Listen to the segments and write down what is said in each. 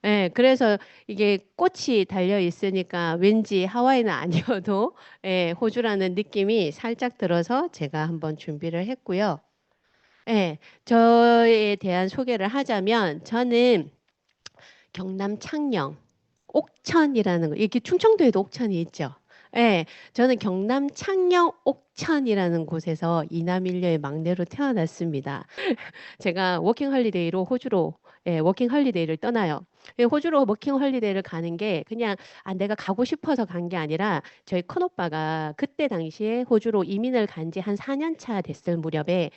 예, 그래서 이게 꽃이 달려 있으니까 왠지 하와이는 아니어도 예, 호주라는 느낌이 살짝 들어서 제가 한번 준비를 했고요. 예, 저에 대한 소개를 하자면 저는 경남 창녕 옥천이라는 거, 이게 충청도에도 옥천이 있죠. 예, 저는 경남 창녕 옥천이라는 곳에서 이남일녀의 막내로 태어났습니다. 제가 워킹 홀리데이로 호주로 워킹 홀리데이를 떠나요. 호주로 워킹 홀리데이를 가는 게 그냥 내가 가고 싶어서 간 게 아니라 저희 큰오빠가 그때 당시에 호주로 이민을 간 지 한 4년 차 됐을 무렵에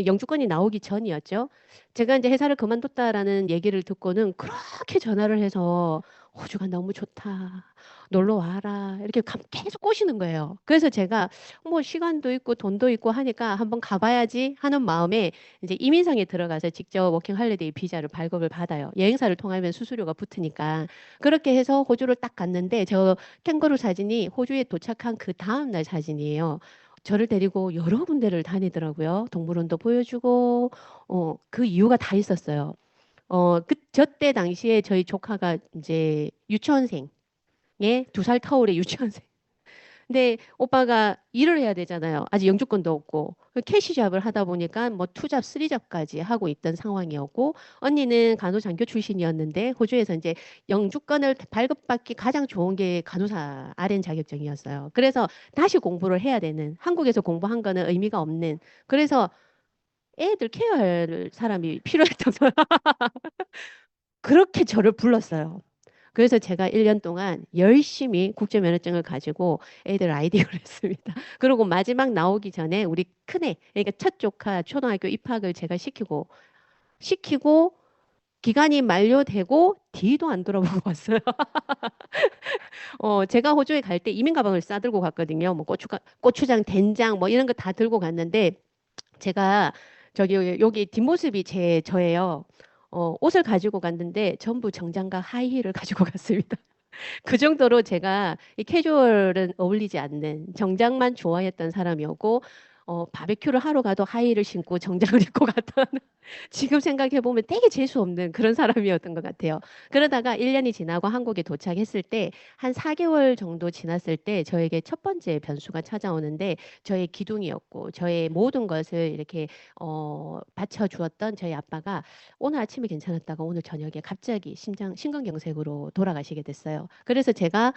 영주권이 나오기 전이었죠. 제가 이제 회사를 그만뒀다라는 얘기를 듣고는 그렇게 전화를 해서 호주가 너무 좋다. 놀러 와라. 이렇게 계속 꼬시는 거예요. 그래서 제가 뭐 시간도 있고 돈도 있고 하니까 한번 가봐야지 하는 마음에 이제 이민성에 들어가서 직접 워킹 할리데이 비자를 발급을 받아요. 여행사를 통하면 수수료가 붙으니까. 그렇게 해서 호주를 딱 갔는데 저 캥거루 사진이 호주에 도착한 그 다음 날 사진이에요. 저를 데리고 여러 군데를 다니더라고요. 동물원도 보여주고, 그 이유가 다 있었어요. 저때 당시에 저희 조카가 이제 유치원생에 2살 터울의 유치원생. 근데 오빠가 일을 해야 되잖아요. 아직 영주권도 없고. 캐시잡을 하다 보니까 뭐 투잡, 쓰리잡까지 하고 있던 상황이었고, 언니는 간호장교 출신이었는데, 호주에서 이제 영주권을 발급받기 가장 좋은 게 간호사 RN 자격증이었어요. 그래서 다시 공부를 해야 되는, 한국에서 공부한 거는 의미가 없는, 그래서 애들 케어할 사람이 필요했던 거예요. 그렇게 저를 불렀어요. 그래서 제가 1년 동안 열심히 국제면허증을 가지고 애들 아이디어를 했습니다. 그리고 마지막 나오기 전에 우리 큰애, 그러니까 첫 조카 초등학교 입학을 제가 시키고 기간이 만료되고 뒤도 안 돌아보고 왔어요. 제가 호주에 갈 때 이민 가방을 싸들고 갔거든요. 뭐 고추장, 된장 뭐 이런 거 다 들고 갔는데 제가 저기 여기 뒷모습이 저예요. 옷을 가지고 갔는데 전부 정장과 하이힐을 가지고 갔습니다. 그 정도로 제가 이 캐주얼은 어울리지 않는 정장만 좋아했던 사람이었고 바베큐를 하러 가도 하이힐을 신고 정장을 입고 갔던 지금 생각해 보면 되게 재수 없는 그런 사람이었던 것 같아요. 그러다가 1년이 지나고 한국에 도착했을 때 한 4개월 정도 지났을 때 저에게 첫 번째 변수가 찾아오는데 저의 기둥이었고 저의 모든 것을 이렇게 받쳐 주었던 저희 아빠가 오늘 아침에 괜찮았다가 오늘 저녁에 갑자기 심근경색으로 돌아가시게 됐어요. 그래서 제가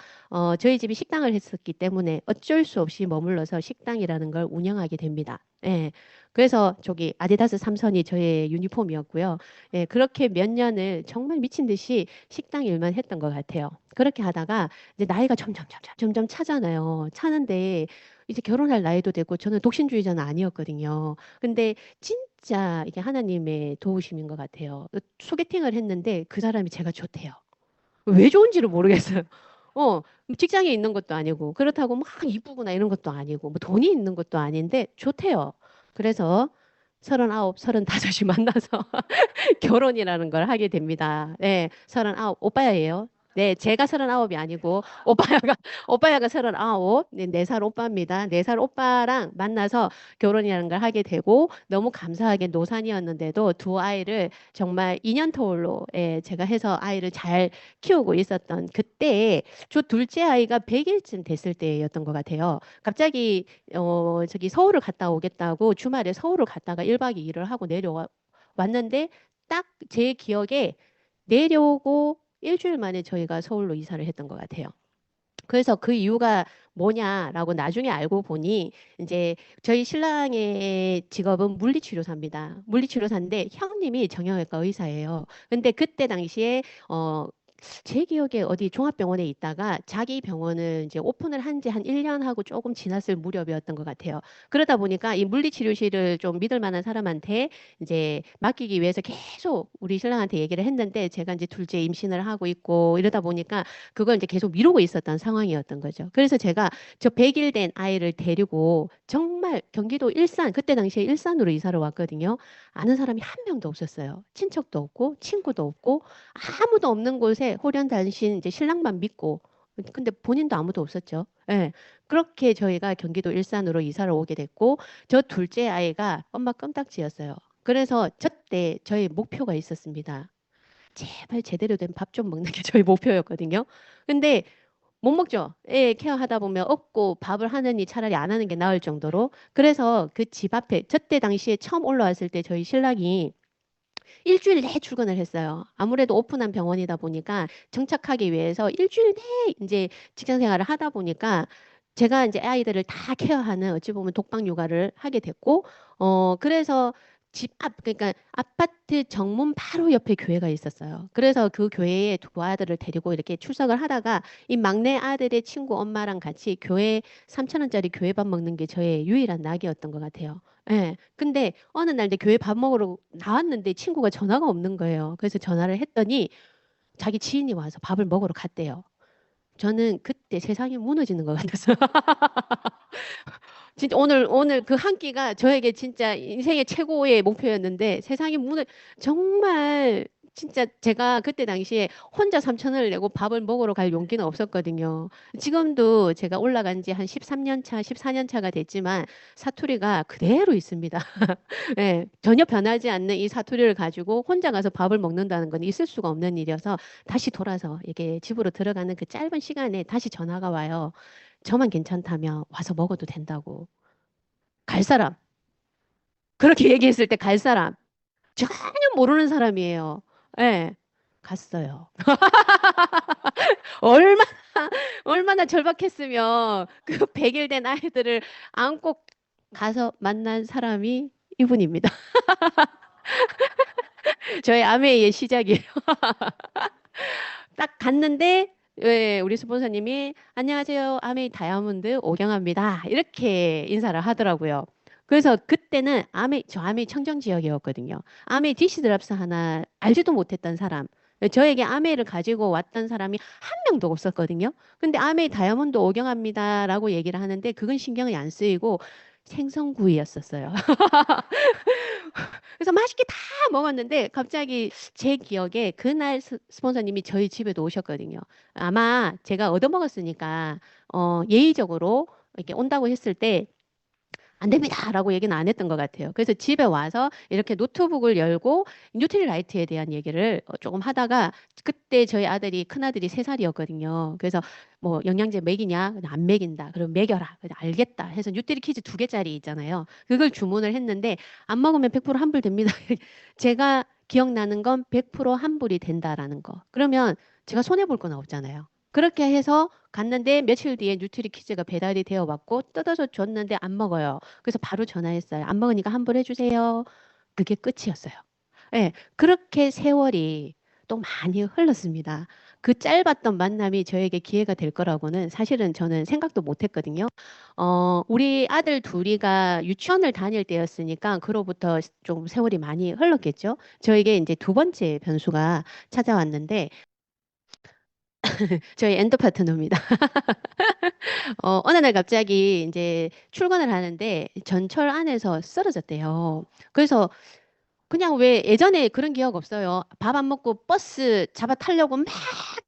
저희 집이 식당을 했었기 때문에 어쩔 수 없이 머물러서 식당이라는 걸 운영하게 됩니다. 예. 그래서 저기 아디다스 삼선이 저의 유니폼이었고요. 예, 그렇게 몇 년을 정말 미친 듯이 식당 일만 했던 것 같아요. 그렇게 하다가 이제 나이가 점점 차잖아요. 차는데 이제 결혼할 나이도 되고 저는 독신주의자는 아니었거든요. 근데 진짜 이게 하나님의 도우심인 것 같아요. 소개팅을 했는데 그 사람이 제가 좋대요. 왜 좋은지를 모르겠어요. 어, 직장에 있는 것도 아니고, 그렇다고 막 이쁘거나 이런 것도 아니고, 뭐 돈이 있는 것도 아닌데, 좋대요. 그래서 39, 35이 만나서 결혼이라는 걸 하게 됩니다. 네, 39, 오빠예요. 네, 제가 39이 아니고, 오빠야가 39, 네, 4살 오빠입니다. 4살 오빠랑 만나서 결혼이라는 걸 하게 되고, 너무 감사하게 노산이었는데도 두 아이를 정말 2년 터울로, 예, 제가 해서 아이를 잘 키우고 있었던 그때에 저 둘째 아이가 100일쯤 됐을 때였던 것 같아요. 갑자기, 저기 서울을 갔다 오겠다고 주말에 서울을 갔다가 1박 2일을 하고 왔는데, 딱 제 기억에 내려오고 일주일 만에 저희가 서울로 이사를 했던 것 같아요. 그래서 그 이유가 뭐냐라고 나중에 알고 보니 이제 저희 신랑의 직업은 물리치료사입니다. 물리치료사인데 형님이 정형외과 의사예요. 근데 그때 당시에 제 기억에 어디 종합병원에 있다가 자기 병원을 이제 오픈을 한 지 한 1년 하고 조금 지났을 무렵이었던 것 같아요. 그러다 보니까 이 물리치료실을 좀 믿을 만한 사람한테 이제 맡기기 위해서 계속 우리 신랑한테 얘기를 했는데 제가 이제 둘째 임신을 하고 있고 이러다 보니까 그걸 이제 계속 미루고 있었던 상황이었던 거죠. 그래서 제가 저 100일 된 아이를 데리고 정말 경기도 일산, 그때 당시에 일산으로 이사를 왔거든요. 아는 사람이 한 명도 없었어요. 친척도 없고 친구도 없고 아무도 없는 곳에 홀연단신 이제 신랑만 믿고 근데 본인도 아무도 없었죠. 예. 그렇게 저희가 경기도 일산으로 이사를 오게 됐고 저 둘째 아이가 엄마 껌딱지였어요. 그래서 저때 저희 목표가 있었습니다. 제발 제대로 된 밥 좀 먹는 게 저희 목표였거든요. 근데 못 먹죠. 애 케어하다 보면 없고 밥을 하느니 차라리 안 하는 게 나을 정도로. 그래서 그 집 앞에, 저때 당시에 처음 올라왔을 때 저희 신랑이 일주일 내에 출근을 했어요. 아무래도 오픈한 병원이다 보니까 정착하기 위해서 일주일 내에 이제 직장 생활을 하다 보니까 제가 이제 아이들을 다 케어하는 어찌 보면 독박 육아를 하게 됐고, 그래서 집 앞, 그러니까 아파트 정문 바로 옆에 교회가 있었어요. 그래서 그 교회에 두 아들을 데리고 이렇게 출석을 하다가 이 막내 아들의 친구 엄마랑 같이 교회 3천 원짜리 교회밥 먹는 게 저의 유일한 낙이었던 것 같아요. 예. 근데 어느 날 내 교회 밥 먹으러 나왔는데 친구가 전화가 없는 거예요. 그래서 전화를 했더니 자기 지인이 와서 밥을 먹으러 갔대요. 저는 그때 세상이 무너지는 것 같았어요. 진짜 오늘 그 한 끼가 저에게 진짜 인생의 최고의 목표였는데 세상이 정말 진짜 제가 그때 당시에 혼자 3천 원을 내고 밥을 먹으러 갈 용기는 없었거든요. 지금도 제가 올라간 지 한 13년 차, 14년 차가 됐지만 사투리가 그대로 있습니다. 예, 전혀 변하지 않는 이 사투리를 가지고 혼자 가서 밥을 먹는다는 건 있을 수가 없는 일이어서 다시 돌아서 이게 집으로 들어가는 그 짧은 시간에 다시 전화가 와요. 저만 괜찮다면 와서 먹어도 된다고. 갈 사람. 그렇게 얘기했을 때 갈 사람. 전혀 모르는 사람이에요. 예. 갔어요. 얼마나, 얼마나 절박했으면 그 100일 된 아이들을 안고 가서 만난 사람이 이분입니다. 저의 아메이의 시작이에요. 딱 갔는데, 예, 우리 스폰서님이 안녕하세요. 아메이 다이아몬드 오경아입니다. 이렇게 인사를 하더라고요. 그래서 그때는 저 아메이 청정 지역이었거든요. 아메이 DC 드랍스 하나 알지도 못했던 사람. 저에게 아메이를 가지고 왔던 사람이 한 명도 없었거든요. 근데 아메이 다이아몬드 오경아입니다라고 얘기를 하는데 그건 신경이 안 쓰이고 생선구이였었어요. 그래서 맛있게 다 먹었는데 갑자기 제 기억에 그날 스폰서님이 저희 집에도 오셨거든요. 아마 제가 얻어먹었으니까 예의적으로 이렇게 온다고 했을 때 안 됩니다라고 얘기는 안 했던 것 같아요. 그래서 집에 와서 이렇게 노트북을 열고 뉴트리라이트에 대한 얘기를 조금 하다가 그때 저희 아들이 큰아들이 3살이었거든요. 그래서 뭐 영양제 먹이냐? 그냥 안 먹인다. 그럼 먹여라. 그냥 알겠다. 해서 뉴트리 퀴즈 2개짜리 있잖아요. 그걸 주문을 했는데 안 먹으면 100% 환불 됩니다. 제가 기억나는 건 100% 환불이 된다라는 거. 그러면 제가 손해 볼 건 없잖아요. 그렇게 해서 갔는데 며칠 뒤에 뉴트리 퀴즈가 배달이 되어 왔고 뜯어서 줬는데 안 먹어요. 그래서 바로 전화했어요. 안 먹으니까 환불해 주세요. 그게 끝이었어요. 예, 그렇게 세월이 또 많이 흘렀습니다. 그 짧았던 만남이 저에게 기회가 될 거라고는 사실은 저는 생각도 못 했거든요. 우리 아들 둘이가 유치원을 다닐 때였으니까 그로부터 좀 세월이 많이 흘렀겠죠. 저에게 이제 두 번째 변수가 찾아왔는데 저희 엔드 파트너입니다. 어느 날 갑자기 이제 출근을 하는데 전철 안에서 쓰러졌대요. 그래서 그냥 왜 예전에 그런 기억 없어요. 밥 안 먹고 버스 잡아 타려고 막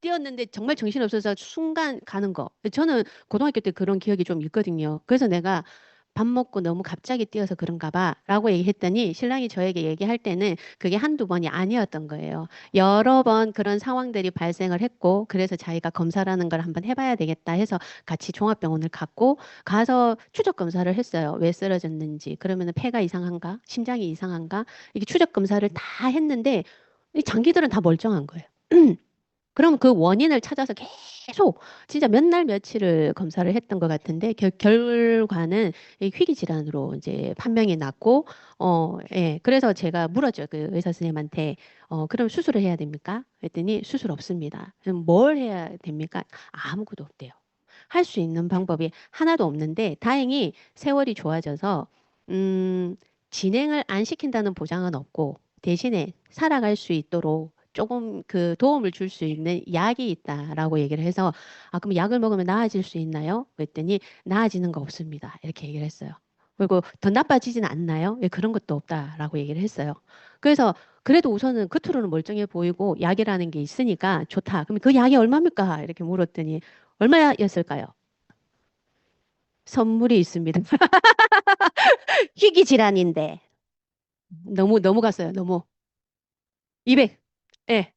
뛰었는데 정말 정신없어서 순간 가는 거. 저는 고등학교 때 그런 기억이 좀 있거든요. 그래서 내가 밥 먹고 너무 갑자기 뛰어서 그런가 봐 라고 얘기했더니 신랑이 저에게 얘기할 때는 그게 한두 번이 아니었던 거예요. 여러 번 그런 상황들이 발생을 했고 그래서 자기가 검사라는 걸 한번 해봐야 되겠다 해서 같이 종합병원을 갔고 가서 추적 검사를 했어요. 왜 쓰러졌는지. 그러면은 폐가 이상한가? 심장이 이상한가? 이게 추적 검사를 다 했는데 이 장기들은 다 멀쩡한 거예요. 그럼 그 원인을 찾아서 계속 진짜 몇 날 며칠을 검사를 했던 것 같은데 결과는 이 희귀 질환으로 이제 판명이 났고 예 그래서 제가 물었죠 그 의사 선생님한테 그럼 수술을 해야 됩니까? 그랬더니 수술 없습니다. 그럼 뭘 해야 됩니까? 아무것도 없대요. 할 수 있는 방법이 하나도 없는데 다행히 세월이 좋아져서 음, 진행을 안 시킨다는 보장은 없고 대신에 살아갈 수 있도록 조금 그 도움을 줄 수 있는 약이 있다라고 얘기를 해서 아 그럼 약을 먹으면 나아질 수 있나요? 그랬더니 나아지는 거 없습니다. 이렇게 얘기를 했어요. 그리고 더 나빠지진 않나요? 예, 그런 것도 없다라고 얘기를 했어요. 그래서 그래도 우선은 겉으로는 멀쩡해 보이고 약이라는 게 있으니까 좋다. 그럼 그 약이 얼마입니까? 이렇게 물었더니 얼마였을까요? 선물이 있습니다. 희귀 질환인데 너무 갔어요. 너무 200. 예.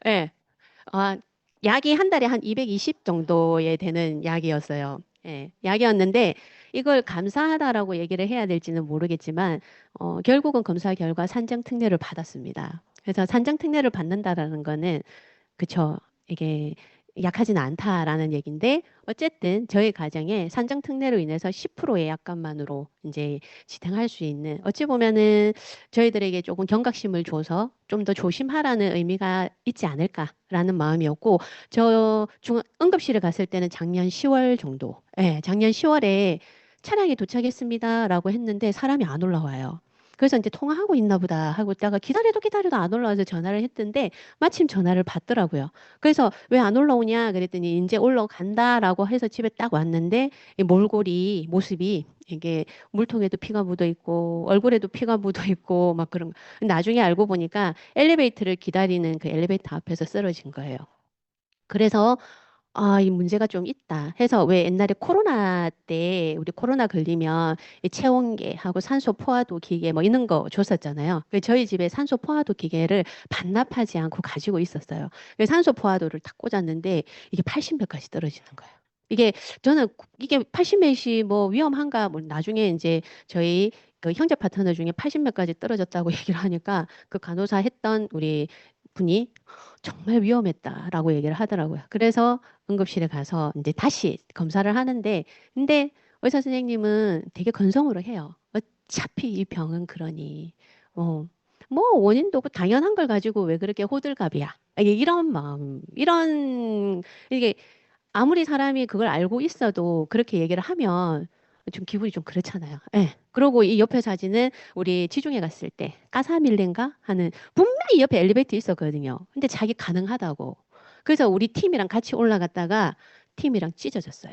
예. 아, 약이 한 달에 한 220 정도에 되는 약이었어요. 예, 약이었는데 이걸 감사하다라고 얘기를 해야 될지는 모르겠지만 결국은 검사 결과 산정 특례를 받았습니다. 그래서 산정 특례를 받는다라는 거는 그쵸. 이게 약하진 않다라는 얘기인데 어쨌든 저희 가정에 산정 특례로 인해서 10%의 약값만으로 이제 지탱할 수 있는 어찌 보면은 저희들에게 조금 경각심을 줘서 좀 더 조심하라는 의미가 있지 않을까라는 마음이었고 저 응급실에 갔을 때는 작년 10월 정도, 예, 작년 10월에 차량이 도착했습니다라고 했는데 사람이 안 올라와요. 그래서 이제 통화하고 있나 보다 하고 있다가 기다려도 안 올라와서 전화를 했던데 마침 전화를 받더라고요. 그래서 왜 안 올라오냐 그랬더니 이제 올라간다라고 해서 집에 딱 왔는데 이 몰골이 모습이 이게 물통에도 피가 묻어 있고 얼굴에도 피가 묻어 있고 막 그런 거. 나중에 알고 보니까 엘리베이터를 기다리는 그 엘리베이터 앞에서 쓰러진 거예요. 그래서 아, 이 문제가 좀 있다 해서 왜 옛날에 코로나 때 우리 코로나 걸리면 이 체온계하고 산소 포화도 기계 뭐 이런 거 줬었잖아요. 저희 집에 산소 포화도 기계를 반납하지 않고 가지고 있었어요. 산소 포화도를 딱 꽂았는데 이게 80몇까지 떨어지는 거예요. 이게 저는 이게 80몇이 뭐 위험한가 뭐 나중에 이제 저희 그 형제 파트너 중에 80몇까지 떨어졌다고 얘기를 하니까 그 간호사 했던 우리 분이 정말 위험했다라고 얘기를 하더라고요. 그래서 응급실에 가서 이제 다시 검사를 하는데, 근데 의사 선생님은 되게 건성으로 해요. 어차피 이 병은 그러니, 뭐 원인도 없고 당연한 걸 가지고 왜 그렇게 호들갑이야. 이게 이런 마음, 이게 아무리 사람이 그걸 알고 있어도 그렇게 얘기를 하면 좀 기분이 좀 그렇잖아요. 예. 그리고 이 옆에 사진은 우리 지중해 갔을 때 까사밀레인가 하는 분명히 옆에 엘리베이터 있었거든요. 근데 자기 가능하다고. 그래서 우리 팀이랑 같이 올라갔다가 팀이랑 찢어졌어요.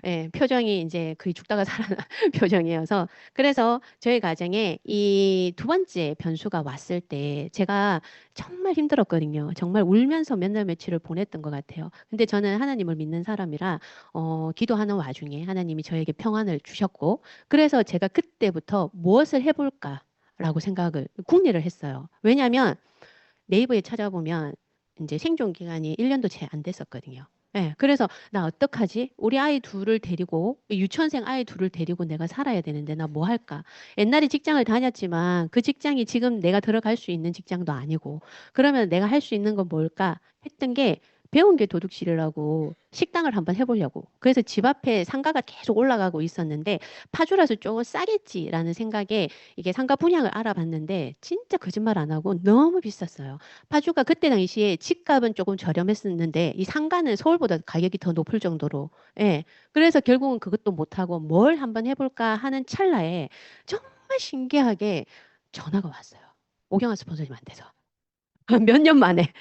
예, 표정이 이제 거의 죽다가 살아난 표정이어서 그래서 저희 가정에 이 두 번째 변수가 왔을 때 제가 정말 힘들었거든요. 정말 울면서 몇 날 며칠을 보냈던 것 같아요. 근데 저는 하나님을 믿는 사람이라 기도하는 와중에 하나님이 저에게 평안을 주셨고 그래서 제가 그때부터 무엇을 해볼까라고 생각을 궁리를 했어요. 왜냐하면 네이버에 찾아보면 이제 생존 기간이 1년도 채 안 됐었거든요. 예, 그래서 나 어떡하지? 우리 아이 둘을 데리고 유치원생 아이 둘을 데리고 내가 살아야 되는데 나 뭐 할까? 옛날에 직장을 다녔지만 그 직장이 지금 내가 들어갈 수 있는 직장도 아니고 그러면 내가 할 수 있는 건 뭘까? 했던 게 배운 게 도둑질이라고 식당을 한번 해보려고. 그래서 집 앞에 상가가 계속 올라가고 있었는데 파주라서 조금 싸겠지라는 생각에 이게 상가 분양을 알아봤는데 진짜 거짓말 안 하고 너무 비쌌어요. 파주가 그때 당시에 집값은 조금 저렴했었는데 이 상가는 서울보다 가격이 더 높을 정도로 예. 그래서 결국은 그것도 못하고 뭘 한번 해볼까 하는 찰나에 정말 신기하게 전화가 왔어요. 오경화 스폰서님한테서 몇 년 만에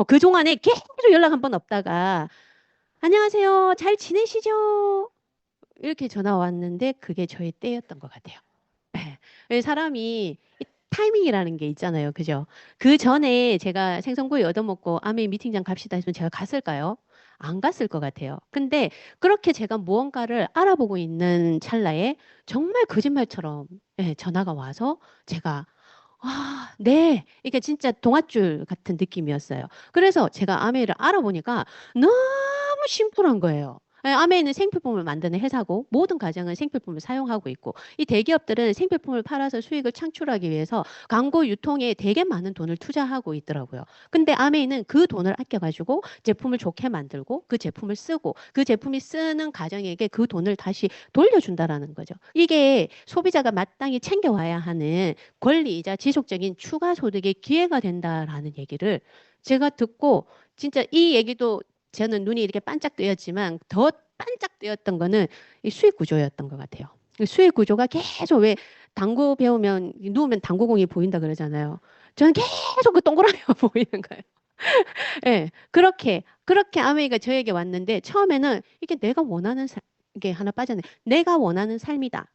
그동안에 계속 연락 한 번 없다가 안녕하세요. 잘 지내시죠? 이렇게 전화 왔는데 그게 저희 때였던 것 같아요. 예. 사람이 이 타이밍이라는 게 있잖아요. 그죠? 그 전에 제가 생선구이 얻어먹고 아메 미팅장 갑시다 했으면 제가 갔을까요? 안 갔을 것 같아요. 근데 그렇게 제가 무언가를 알아보고 있는 찰나에 정말 거짓말처럼 예, 전화가 와서 제가 아, 네. 이게 진짜 동아줄 같은 느낌이었어요. 그래서 제가 아메이를 알아보니까 너무 심플한 거예요. 예, 아메이는 생필품을 만드는 회사고 모든 가정은 생필품을 사용하고 있고 이 대기업들은 생필품을 팔아서 수익을 창출하기 위해서 광고 유통에 되게 많은 돈을 투자하고 있더라고요. 근데 아메이는 그 돈을 아껴가지고 제품을 좋게 만들고 그 제품을 쓰고 그 제품이 쓰는 가정에게 그 돈을 다시 돌려준다라는 거죠. 이게 소비자가 마땅히 챙겨와야 하는 권리이자 지속적인 추가 소득의 기회가 된다라는 얘기를 제가 듣고 진짜 이 얘기도 저는 눈이 이렇게 반짝 뜨였지만 더 반짝 뜨였던 거는 이 수익 구조였던 것 같아요. 이 수익 구조가 계속 왜 당구 배우면 누우면 당구공이 보인다 그러잖아요. 저는 계속 그 동그라미가 보이는 거예요. 예, 그렇게 아메이가 저에게 왔는데 처음에는 이게 내가 원하는 이게 하나 빠졌네. 내가 원하는 삶이다.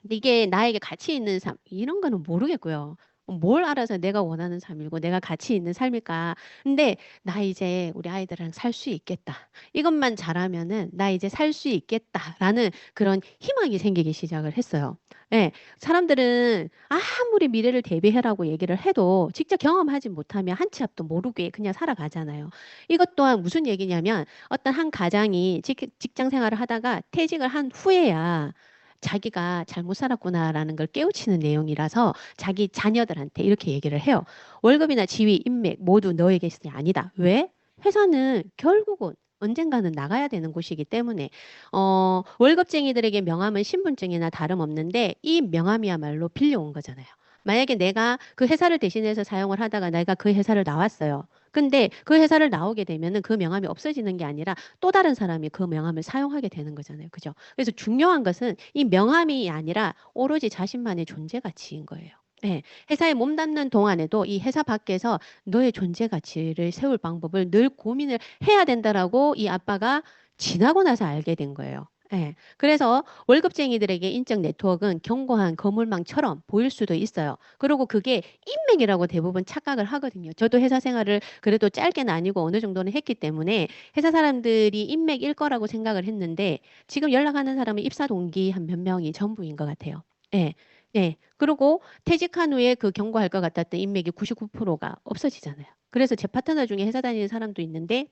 근데 이게 나에게 가치 있는 삶 이런 거는 모르겠고요. 뭘 알아서 내가 원하는 삶이고 내가 가치 있는 삶일까? 근데 나 이제 우리 아이들이랑 살 수 있겠다. 이것만 잘하면은 나 이제 살 수 있겠다라는 그런 희망이 생기기 시작을 했어요. 예, 사람들은 아무리 미래를 대비해라고 얘기를 해도 직접 경험하지 못하면 한 치 앞도 모르게 그냥 살아가잖아요. 이것 또한 무슨 얘기냐면 어떤 한 가장이 직장 생활을 하다가 퇴직을 한 후에야 자기가 잘못 살았구나라는 걸 깨우치는 내용이라서 자기 자녀들한테 이렇게 얘기를 해요. 월급이나 지위, 인맥 모두 너의 것이 아니다. 왜? 회사는 결국은 언젠가는 나가야 되는 곳이기 때문에 월급쟁이들에게 명함은 신분증이나 다름없는데 이 명함이야말로 빌려온 거잖아요. 만약에 내가 그 회사를 대신해서 사용을 하다가 내가 그 회사를 나왔어요. 근데 그 회사를 나오게 되면은 그 명함이 없어지는 게 아니라 또 다른 사람이 그 명함을 사용하게 되는 거잖아요. 그죠? 그래서 중요한 것은 이 명함이 아니라 오로지 자신만의 존재 가치인 거예요. 네, 회사에 몸담는 동안에도 이 회사 밖에서 너의 존재 가치를 세울 방법을 늘 고민을 해야 된다라고 이 아빠가 지나고 나서 알게 된 거예요. 예. 그래서 월급쟁이들에게 인적 네트워크는 견고한 거물망처럼 보일 수도 있어요. 그리고 그게 인맥이라고 대부분 착각을 하거든요. 저도 회사 생활을 그래도 짧게는 아니고 어느 정도는 했기 때문에 회사 사람들이 인맥일 거라고 생각을 했는데 지금 연락하는 사람은 입사 동기 한 몇 명이 전부인 것 같아요. 예. 예. 그리고 퇴직한 후에 그 경고할 것 같았던 인맥이 99%가 없어지잖아요. 그래서 제 파트너 중에 회사 다니는 사람도 있는데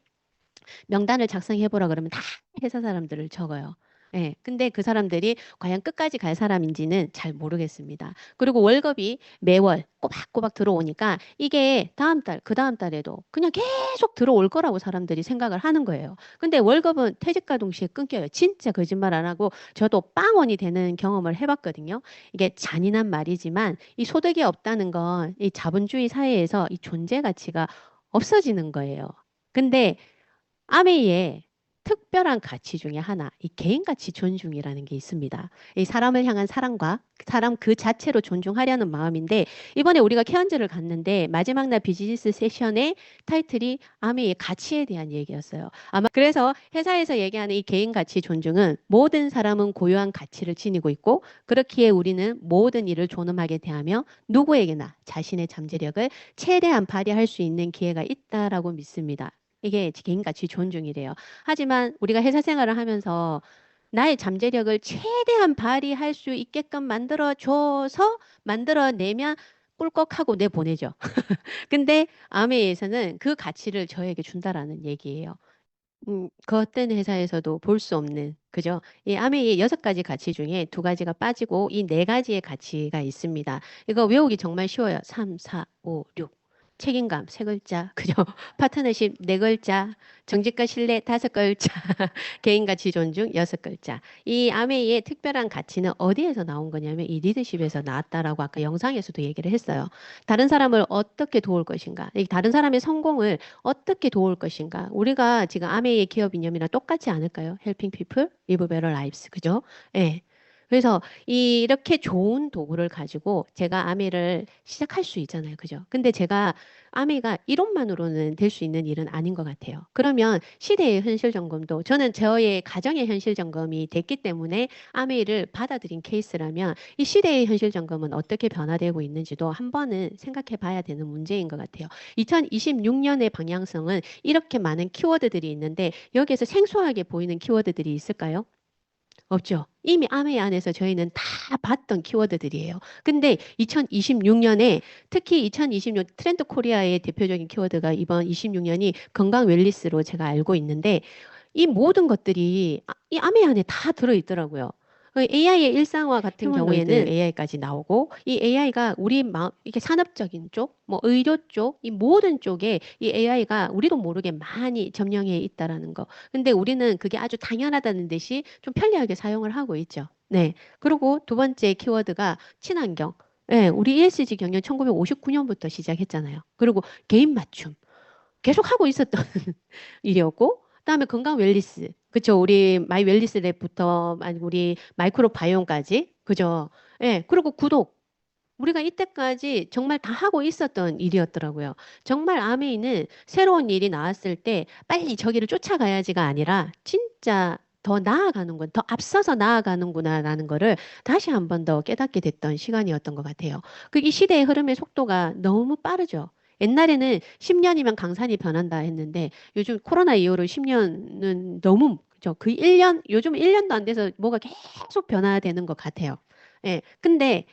명단을 작성해 보라 그러면 다 회사 사람들을 적어요. 예. 근데 그 사람들이 과연 끝까지 갈 사람인지는 잘 모르겠습니다. 그리고 월급이 매월 꼬박꼬박 들어오니까 이게 다음 달, 그 다음 달에도 그냥 계속 들어올 거라고 사람들이 생각을 하는 거예요. 근데 월급은 퇴직과 동시에 끊겨요. 진짜 거짓말 안 하고 저도 빵원이 되는 경험을 해봤거든요. 이게 잔인한 말이지만 이 소득이 없다는 건 이 자본주의 사회에서 이 존재 가치가 없어지는 거예요. 근데 아메이의 특별한 가치 중에 하나, 이 개인 가치 존중이라는 게 있습니다. 이 사람을 향한 사랑과 사람 그 자체로 존중하려는 마음인데 이번에 우리가 케언즈를 갔는데 마지막 날 비즈니스 세션의 타이틀이 아메이의 가치에 대한 얘기였어요. 아마 그래서 회사에서 얘기하는 이 개인 가치 존중은 모든 사람은 고유한 가치를 지니고 있고 그렇기에 우리는 모든 일을 존엄하게 대하며 누구에게나 자신의 잠재력을 최대한 발휘할 수 있는 기회가 있다라고 믿습니다. 이게 개인 가치 존중이래요. 하지만 우리가 회사 생활을 하면서 나의 잠재력을 최대한 발휘할 수 있게끔 만들어줘서 만들어내면 꿀꺽하고 내보내죠. 근데 아메이에서는 그 가치를 저에게 준다라는 얘기예요. 그 어떤 회사에서도 볼 수 없는, 그죠? 이 아메이의 6가지 가치 중에 2가지가 빠지고 이 4가지의 가치가 있습니다. 이거 외우기 정말 쉬워요. 3, 4, 5, 6. 책임감 3글자, 그죠? 파트너십 4글자, 정직과 신뢰 5글자, 개인 가치 존중 6글자. 이 아메이의 특별한 가치는 어디에서 나온 거냐면 이 리더십에서 나왔다라고 아까 영상에서도 얘기를 했어요. 다른 사람을 어떻게 도울 것인가? 이 다른 사람의 성공을 어떻게 도울 것인가? 우리가 지금 아메이의 기업 이념이랑 똑같지 않을까요? Helping people live better lives. 그죠? 예. 그래서 이렇게 좋은 도구를 가지고 제가 아메이를 시작할 수 있잖아요. 그죠? 근데 제가 아메이가 이론만으로는 될 수 있는 일은 아닌 것 같아요. 그러면 시대의 현실 점검도 저는 저의 가정의 현실 점검이 됐기 때문에 아메이를 받아들인 케이스라면 이 시대의 현실 점검은 어떻게 변화되고 있는지도 한 번은 생각해 봐야 되는 문제인 것 같아요. 2026년의 방향성은 이렇게 많은 키워드들이 있는데 여기에서 생소하게 보이는 키워드들이 있을까요? 없죠. 이미 아메이 안에서 저희는 다 봤던 키워드들이에요. 근데 2026년에 특히 2026 트렌드 코리아의 대표적인 키워드가 이번 26년이 건강 웰리스로 제가 알고 있는데 이 모든 것들이 이 아메 안에 다 들어있더라고요. AI의 일상화 같은 경우에는 AI까지 나오고 이 AI가 우리 이게 산업적인 쪽, 뭐 의료 쪽, 이 모든 쪽에 이 AI가 우리도 모르게 많이 점령해 있다라는 거. 근데 우리는 그게 아주 당연하다는 듯이 좀 편리하게 사용을 하고 있죠. 네. 그리고 2번째 키워드가 친환경. 네, 우리 ESG 경영 1959년부터 시작했잖아요. 그리고 개인 맞춤. 계속 하고 있었던 일이었고, 그다음에 건강 웰리스. 그쵸. 우리 마이 웰리스 랩부터 아니 우리 마이크로 바이옴까지. 그죠. 예. 그리고 구독. 우리가 이때까지 정말 다 하고 있었던 일이었더라고요. 정말 아메이는 새로운 일이 나왔을 때 빨리 저기를 쫓아가야지가 아니라 진짜 더 나아가는군, 더 앞서서 나아가는구나라는 거를 다시 한 번 더 깨닫게 됐던 시간이었던 것 같아요. 그 이 시대의 흐름의 속도가 너무 빠르죠. 옛날에는 10년이면 강산이 변한다 했는데 요즘 코로나 이후로 10년은 너무 그죠? 그 1년, 요즘 1년도 안 돼서 뭐가 계속 변화되는 것 같아요. 예. 근데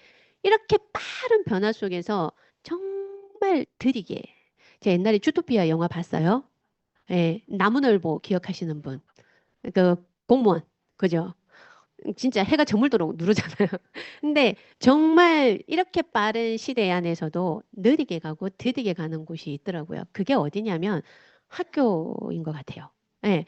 이렇게 빠른 변화 속에서 정말 느리게 제 옛날에 주토피아 영화 봤어요. 예. 나무늘보 기억하시는 분. 그 공무원. 그죠? 진짜 해가 저물도록 누르잖아요. 근데 정말 이렇게 빠른 시대 안에서도 느리게 가고 드디게 가는 곳이 있더라고요. 그게 어디냐면 학교인 것 같아요. 예.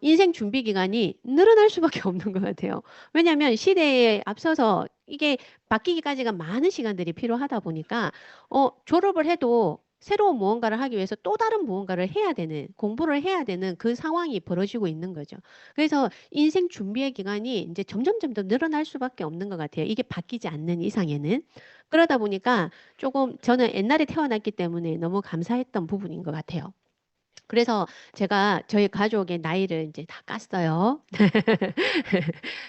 인생 준비 기간이 늘어날 수밖에 없는 것 같아요. 왜냐하면 시대에 앞서서 이게 바뀌기까지가 많은 시간들이 필요하다 보니까 졸업을 해도 새로운 무언가를 하기 위해서 또 다른 무언가를 해야 되는, 공부를 해야 되는 그 상황이 벌어지고 있는 거죠. 그래서 인생 준비의 기간이 이제 점점 늘어날 수밖에 없는 것 같아요. 이게 바뀌지 않는 이상에는. 그러다 보니까 조금 저는 옛날에 태어났기 때문에 너무 감사했던 부분인 것 같아요. 그래서 제가 저희 가족의 나이를 이제 다 깠어요.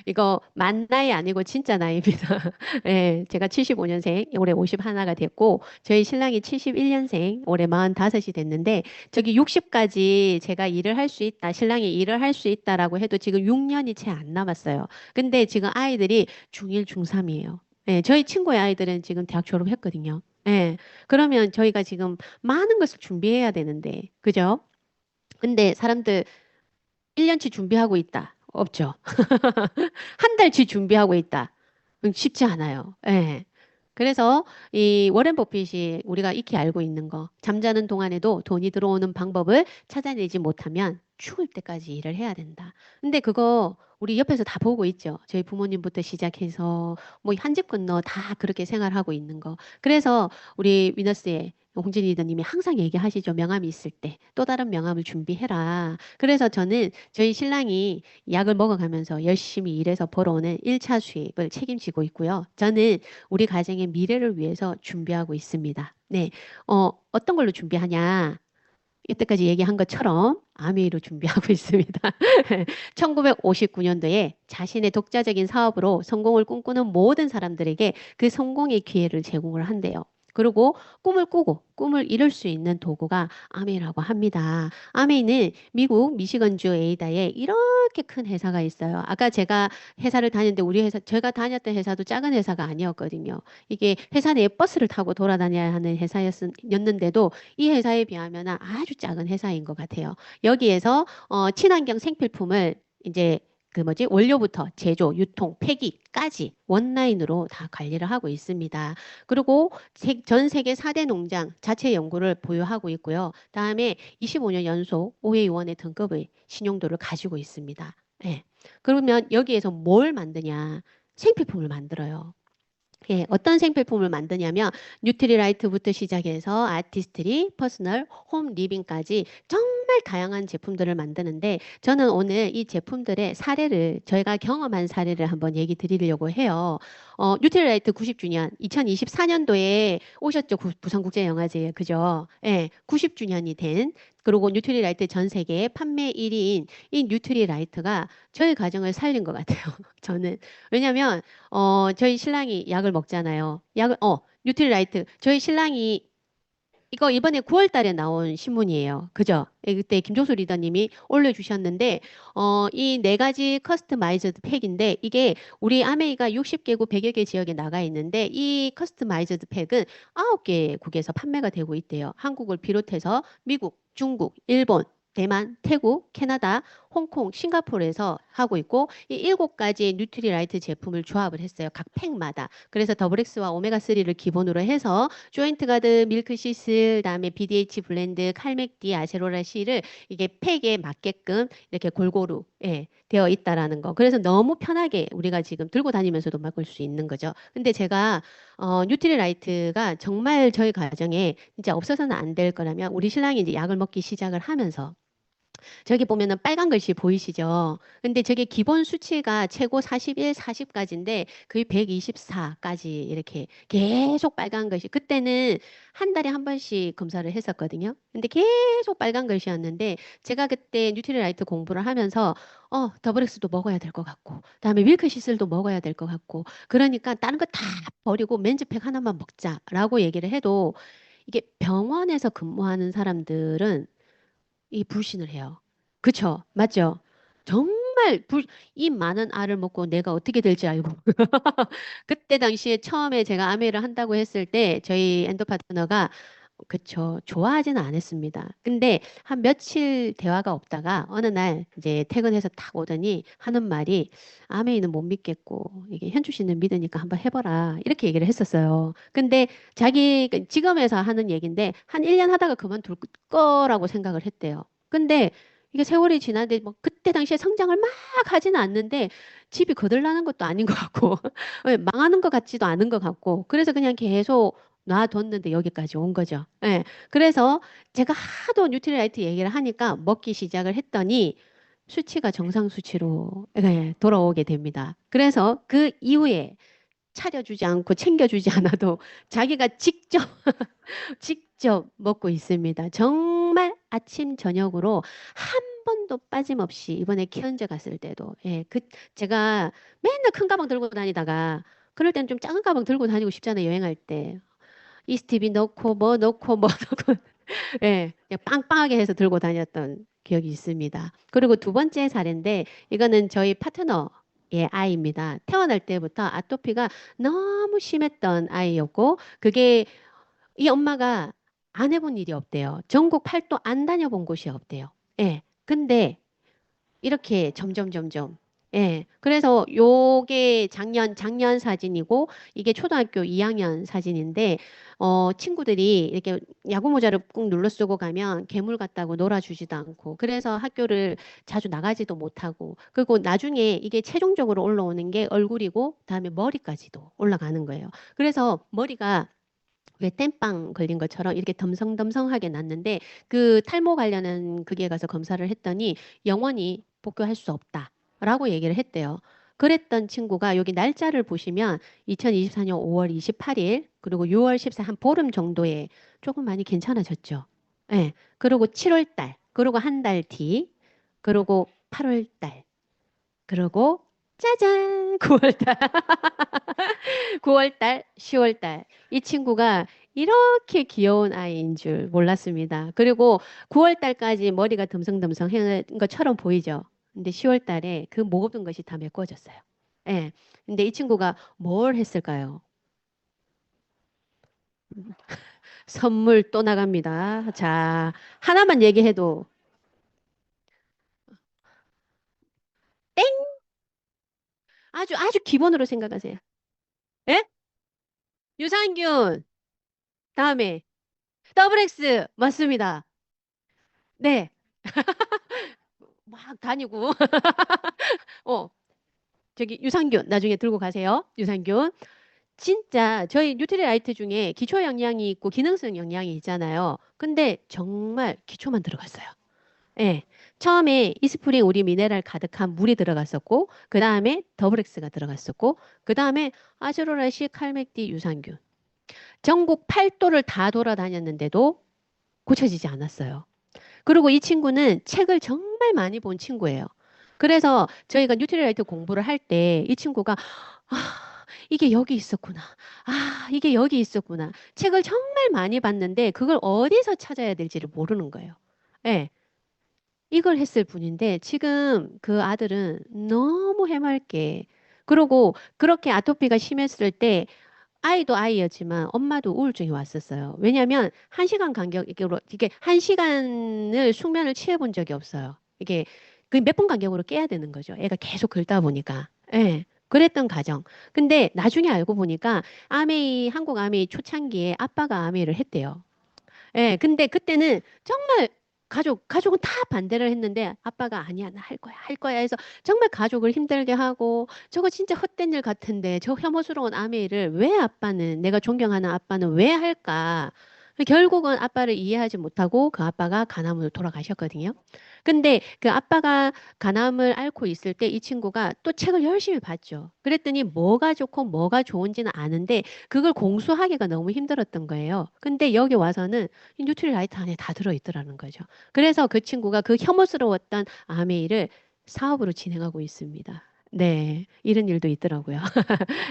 이거 만 나이 아니고 진짜 나이입니다. 예, 제가 75년생, 올해 51가 됐고, 저희 신랑이 71년생, 올해 45이 됐는데, 저기 60까지 제가 일을 할 수 있다, 신랑이 일을 할 수 있다라고 해도 지금 6년이 채 안 남았어요. 근데 지금 아이들이 중1, 중3이에요. 예, 저희 친구의 아이들은 지금 대학 졸업했거든요. 예, 그러면 저희가 지금 많은 것을 준비해야 되는데, 그죠? 근데 사람들 1년치 준비하고 있다. 없죠. 한 달치 준비하고 있다. 쉽지 않아요. 예. 그래서 이 워렌 버핏이 우리가 익히 알고 있는 거, 잠자는 동안에도 돈이 들어오는 방법을 찾아내지 못하면 죽을 때까지 일을 해야 된다. 근데 그거 우리 옆에서 다 보고 있죠. 저희 부모님부터 시작해서 뭐 한 집 건너 다 그렇게 생활하고 있는 거. 그래서 우리 위너스의 홍진희 리더님이 항상 얘기하시죠. 명함이 있을 때 또 다른 명함을 준비해라. 그래서 저는 저희 신랑이 약을 먹어가면서 열심히 일해서 벌어오는 1차 수입을 책임지고 있고요. 저는 우리 가정의 미래를 위해서 준비하고 있습니다. 네. 어떤 걸로 준비하냐? 이때까지 얘기한 것처럼 아메이로 준비하고 있습니다. 1959년도에 자신의 독자적인 사업으로 성공을 꿈꾸는 모든 사람들에게 그 성공의 기회를 제공을 한대요. 그리고 꿈을 꾸고 꿈을 이룰 수 있는 도구가 아메이라고 합니다. 아메이는 미국 미시건주 에이다에 이렇게 큰 회사가 있어요. 아까 제가 회사를 다녔는데 우리 회사, 제가 다녔던 회사도 작은 회사가 아니었거든요. 이게 회사 내 버스를 타고 돌아다녀야 하는 회사였는데도 이 회사에 비하면 아주 작은 회사인 것 같아요. 여기에서 친환경 생필품을 이제 그 뭐지 원료부터 제조, 유통, 폐기까지 원라인으로 다 관리를 하고 있습니다. 그리고 전 세계 4대 농장 자체 연구를 보유하고 있고요. 다음에 25년 연속 OA1의 등급의 신용도를 가지고 있습니다. 예. 그러면 여기에서 뭘 만드냐? 생필품을 만들어요. 예, 어떤 생필품을 만드냐면 뉴트리라이트부터 시작해서 아티스트리, 퍼스널, 홈 리빙까지 정말 다양한 제품들을 만드는데 저는 오늘 이 제품들의 사례를 저희가 경험한 사례를 한번 얘기 드리려고 해요. 뉴트리라이트 90주년 2024년도에 오셨죠. 부산국제영화제에 그죠? 예, 90주년이 된 그리고 뉴트리라이트 전 세계 판매 1위인 이 뉴트리라이트가 저희 가정을 살린 것 같아요. 저는 왜냐면 저희 신랑이 약을 먹잖아요. 뉴트리라이트. 저희 신랑이 이거 이번에 9월 달에 나온 신문이에요. 그죠? 예, 그때 김종수 리더님이 올려주셨는데, 이 네 가지 커스터마이즈드 팩인데, 이게 우리 아메이가 60개국 100여 개 지역에 나가 있는데, 이 커스터마이즈드 팩은 9개국에서 판매가 되고 있대요. 한국을 비롯해서 미국, 중국, 일본, 대만, 태국, 캐나다, 홍콩, 싱가포르에서 하고 있고 이 7가지의 뉴트리라이트 제품을 조합을 했어요. 각 팩마다. 그래서 더블엑스와 오메가3를 기본으로 해서 조인트 가드, 밀크시스, 그다음에 BDH 블렌드, 칼맥디, 아세로라 C를 이게 팩에 맞게끔 이렇게 골고루 되어 있다라는 거. 그래서 너무 편하게 우리가 지금 들고 다니면서도 먹을 수 있는 거죠. 근데 제가 뉴트리라이트가 정말 저희 가정에 진짜 없어서는 안 될 거라면 우리 신랑이 이제 약을 먹기 시작을 하면서 저기 보면은 빨간 글씨 보이시죠? 근데 저게 기본 수치가 최고 41, 40까지인데 거의 124까지 이렇게 계속 빨간 글씨. 그때는 한 달에 한 번씩 검사를 했었거든요. 근데 계속 빨간 글씨였는데 제가 그때 뉴트리라이트 공부를 하면서 더블엑스도 먹어야 될 것 같고 그다음에 밀크시슬도 먹어야 될 것 같고 그러니까 다른 거 다 버리고 맨즈팩 하나만 먹자라고 얘기를 해도 이게 병원에서 근무하는 사람들은 이 불신을 해요. 그쵸? 맞죠? 정말 이 많은 알을 먹고 내가 어떻게 될지 알고. 그때 당시에 처음에 제가 아메를 한다고 했을 때 저희 엔도 파트너가 그쵸. 좋아하지는 않았습니다. 근데 한 며칠 대화가 없다가 어느 날 이제 퇴근해서 딱 오더니 하는 말이 아메이는 못 믿겠고 이게 현주 씨는 믿으니까 한번 해봐라. 이렇게 얘기를 했었어요. 근데 자기 지금에서 하는 얘기인데 한 1년 하다가 그만둘 거라고 생각을 했대요. 근데 이게 세월이 지났는데 뭐 그때 당시에 성장을 막 하지는 않는데 집이 거들나는 것도 아닌 것 같고 망하는 것 같지도 않은 것 같고 그래서 그냥 계속 놔뒀는데 여기까지 온 거죠. 예. 그래서 제가 하도 뉴트리라이트 얘기를 하니까 먹기 시작을 했더니 수치가 정상 수치로 예, 돌아오게 됩니다. 그래서 그 이후에 차려주지 않고 챙겨주지 않아도 자기가 직접 먹고 있습니다. 정말 아침 저녁으로 한 번도 빠짐없이 이번에 키언제 갔을 때도 예, 제가 맨날 큰 가방 들고 다니다가 그럴 땐 좀 작은 가방 들고 다니고 싶잖아요. 여행할 때. 이스티비 넣고 뭐 넣고 뭐 넣고 예, 그냥 빵빵하게 해서 들고 다녔던 기억이 있습니다. 그리고 두 번째 사례인데 이거는 저희 파트너의 아이입니다. 태어날 때부터 아토피가 너무 심했던 아이였고 그게 이 엄마가 안 해본 일이 없대요. 전국 팔도 안 다녀본 곳이 없대요. 예. 근데 이렇게 점점. 예. 그래서 요게 작년 사진이고 이게 초등학교 2학년 사진인데 친구들이 이렇게 야구 모자를 꾹 눌러 쓰고 가면 괴물 같다고 놀아주지도 않고 그래서 학교를 자주 나가지도 못하고 그리고 나중에 이게 최종적으로 올라오는 게 얼굴이고 그다음에 머리까지도 올라가는 거예요. 그래서 머리가 왜 땜빵 걸린 것처럼 이렇게 덤성덤성하게 났는데 그 탈모 관련한 그게 가서 검사를 했더니 영원히 복귀할 수 없다라고 얘기를 했대요. 그랬던 친구가 여기 날짜를 보시면 2024년 5월 28일 그리고 6월 14일 한 보름 정도에 조금 많이 괜찮아졌죠. 예. 그리고 7월 달, 그리고 한 달 뒤, 그리고 8월 달, 그리고 짜잔! 9월 달. 9월 달, 10월 달. 이 친구가 이렇게 귀여운 아이인 줄 몰랐습니다. 그리고 9월 달까지 머리가 듬성듬성한 것처럼 보이죠. 근데 10월 달에 그 모든 것이 다 메꿔졌어요. 예. 근데 이 친구가 뭘 했을까요? 선물 또 나갑니다. 자, 하나만 얘기해도 땡! 아주 기본으로 생각하세요. 예? 유산균. 다음에 더블 X 맞습니다. 네. 막 다니고 어 저기 유산균 나중에 들고 가세요. 유산균. 진짜 저희 뉴트리라이트 중에 기초 영양이 있고 기능성 영양이 있잖아요. 근데 정말 기초만 들어갔어요. 예. 처음에 이스프링 우리 미네랄 가득한 물이 들어갔었고 그 다음에 더블엑스가 들어갔었고 그 다음에 아즈로라시 칼맥디 유산균. 전국 8도를 다 돌아다녔는데도 고쳐지지 않았어요. 그리고 이 친구는 책을 정말 많이 본 친구예요. 그래서 저희가 뉴트리라이트 공부를 할 때 이 친구가 이게 여기 있었구나. 이게 여기 있었구나. 책을 정말 많이 봤는데 그걸 어디서 찾아야 될지를 모르는 거예요. 예. 이걸 했을 뿐인데 지금 그 아들은 너무 해맑게 그리고 그렇게 아토피가 심했을 때 아이도 아이였지만 엄마도 우울증이 왔었어요. 왜냐하면 1시간 간격으로 이게 1시간을 숙면을 취해 본 적이 없어요. 이게 그 몇 분 간격으로 깨야 되는 거죠. 애가 계속 긁다 보니까. 예. 그랬던 가정. 근데 나중에 알고 보니까 한국 아메이 초창기에 아빠가 아메이를 했대요. 예. 근데 그때는 정말 가족은 다 반대를 했는데 아빠가 아니야, 나 할 거야 해서 정말 가족을 힘들게 하고 저거 진짜 헛된 일 같은데 저 혐오스러운 아메이를 왜 아빠는 내가 존경하는 아빠는 왜 할까? 결국은 아빠를 이해하지 못하고 그 아빠가 간암으로 돌아가셨거든요. 근데 그 아빠가 간암을 앓고 있을 때 이 친구가 또 책을 열심히 봤죠. 그랬더니 뭐가 좋고 뭐가 좋은지는 아는데 그걸 공수하기가 너무 힘들었던 거예요. 근데 여기 와서는 이 뉴트리라이트 안에 다 들어있더라는 거죠. 그래서 그 친구가 그 혐오스러웠던 아메이를 사업으로 진행하고 있습니다. 네, 이런 일도 있더라고요.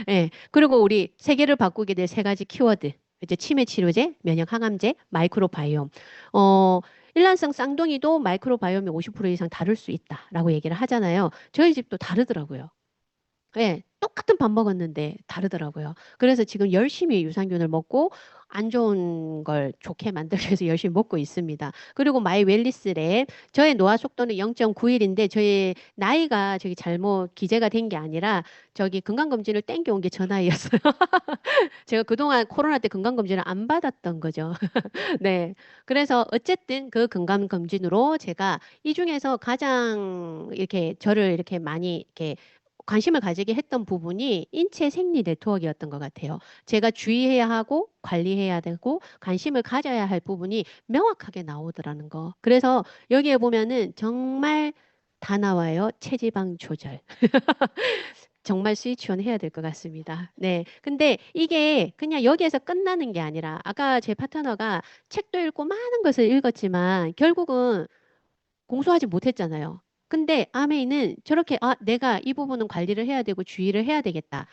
예. 그리고 우리 세계를 바꾸게 될 세 가지 키워드. 이제 치매 치료제, 면역 항암제, 마이크로바이옴. 어, 일란성 쌍둥이도 마이크로바이옴이 50% 이상 다를 수 있다라고 얘기를 하잖아요. 저희 집도 다르더라고요. 예, 똑같은 밥 먹었는데 다르더라고요. 그래서 지금 열심히 유산균을 먹고 안 좋은 걸 좋게 만들기 위해서 열심히 먹고 있습니다. 그리고 마이 웰리스랩 저의 노화 속도는 0.91인데 저희 나이가 저기 잘못 기재가 된 게 아니라 저기 건강검진을 땡겨온 게 저 나이였어요. 제가 그동안 코로나 때 건강검진을 안 받았던 거죠. 네. 그래서 어쨌든 그 건강검진으로 제가 이 중에서 가장 이렇게 저를 이렇게 많이 이렇게 관심을 가지게 했던 부분이 인체 생리 네트워크였던 것 같아요. 제가 주의해야 하고 관리해야 되고 관심을 가져야 할 부분이 명확하게 나오더라는 거. 그래서 여기에 보면은 정말 다 나와요. 체지방 조절. 정말 스위치온 해야 될 것 같습니다. 네. 근데 이게 그냥 여기에서 끝나는 게 아니라 아까 제 파트너가 책도 읽고 많은 것을 읽었지만 결국은 공부하지 못했잖아요. 근데 아메이는 저렇게 아, 내가 이 부분은 관리를 해야 되고 주의를 해야 되겠다.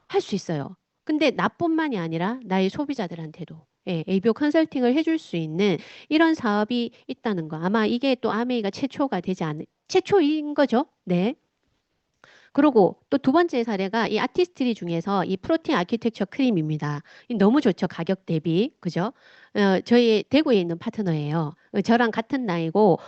할 수 있어요. 근데 나뿐만이 아니라 나의 소비자들한테도 예, ABO 컨설팅을 해줄 수 있는 이런 사업이 있다는 거. 아마 이게 또 아메이가 최초가 되지 않을 최초인 거죠. 네. 그리고 또 두 번째 사례가 이 아티스트리 중에서 이 프로틴 아키텍처 크림입니다. 이 너무 좋죠. 가격 대비. 그죠? 저희 대구에 있는 파트너예요. 저랑 같은 나이고,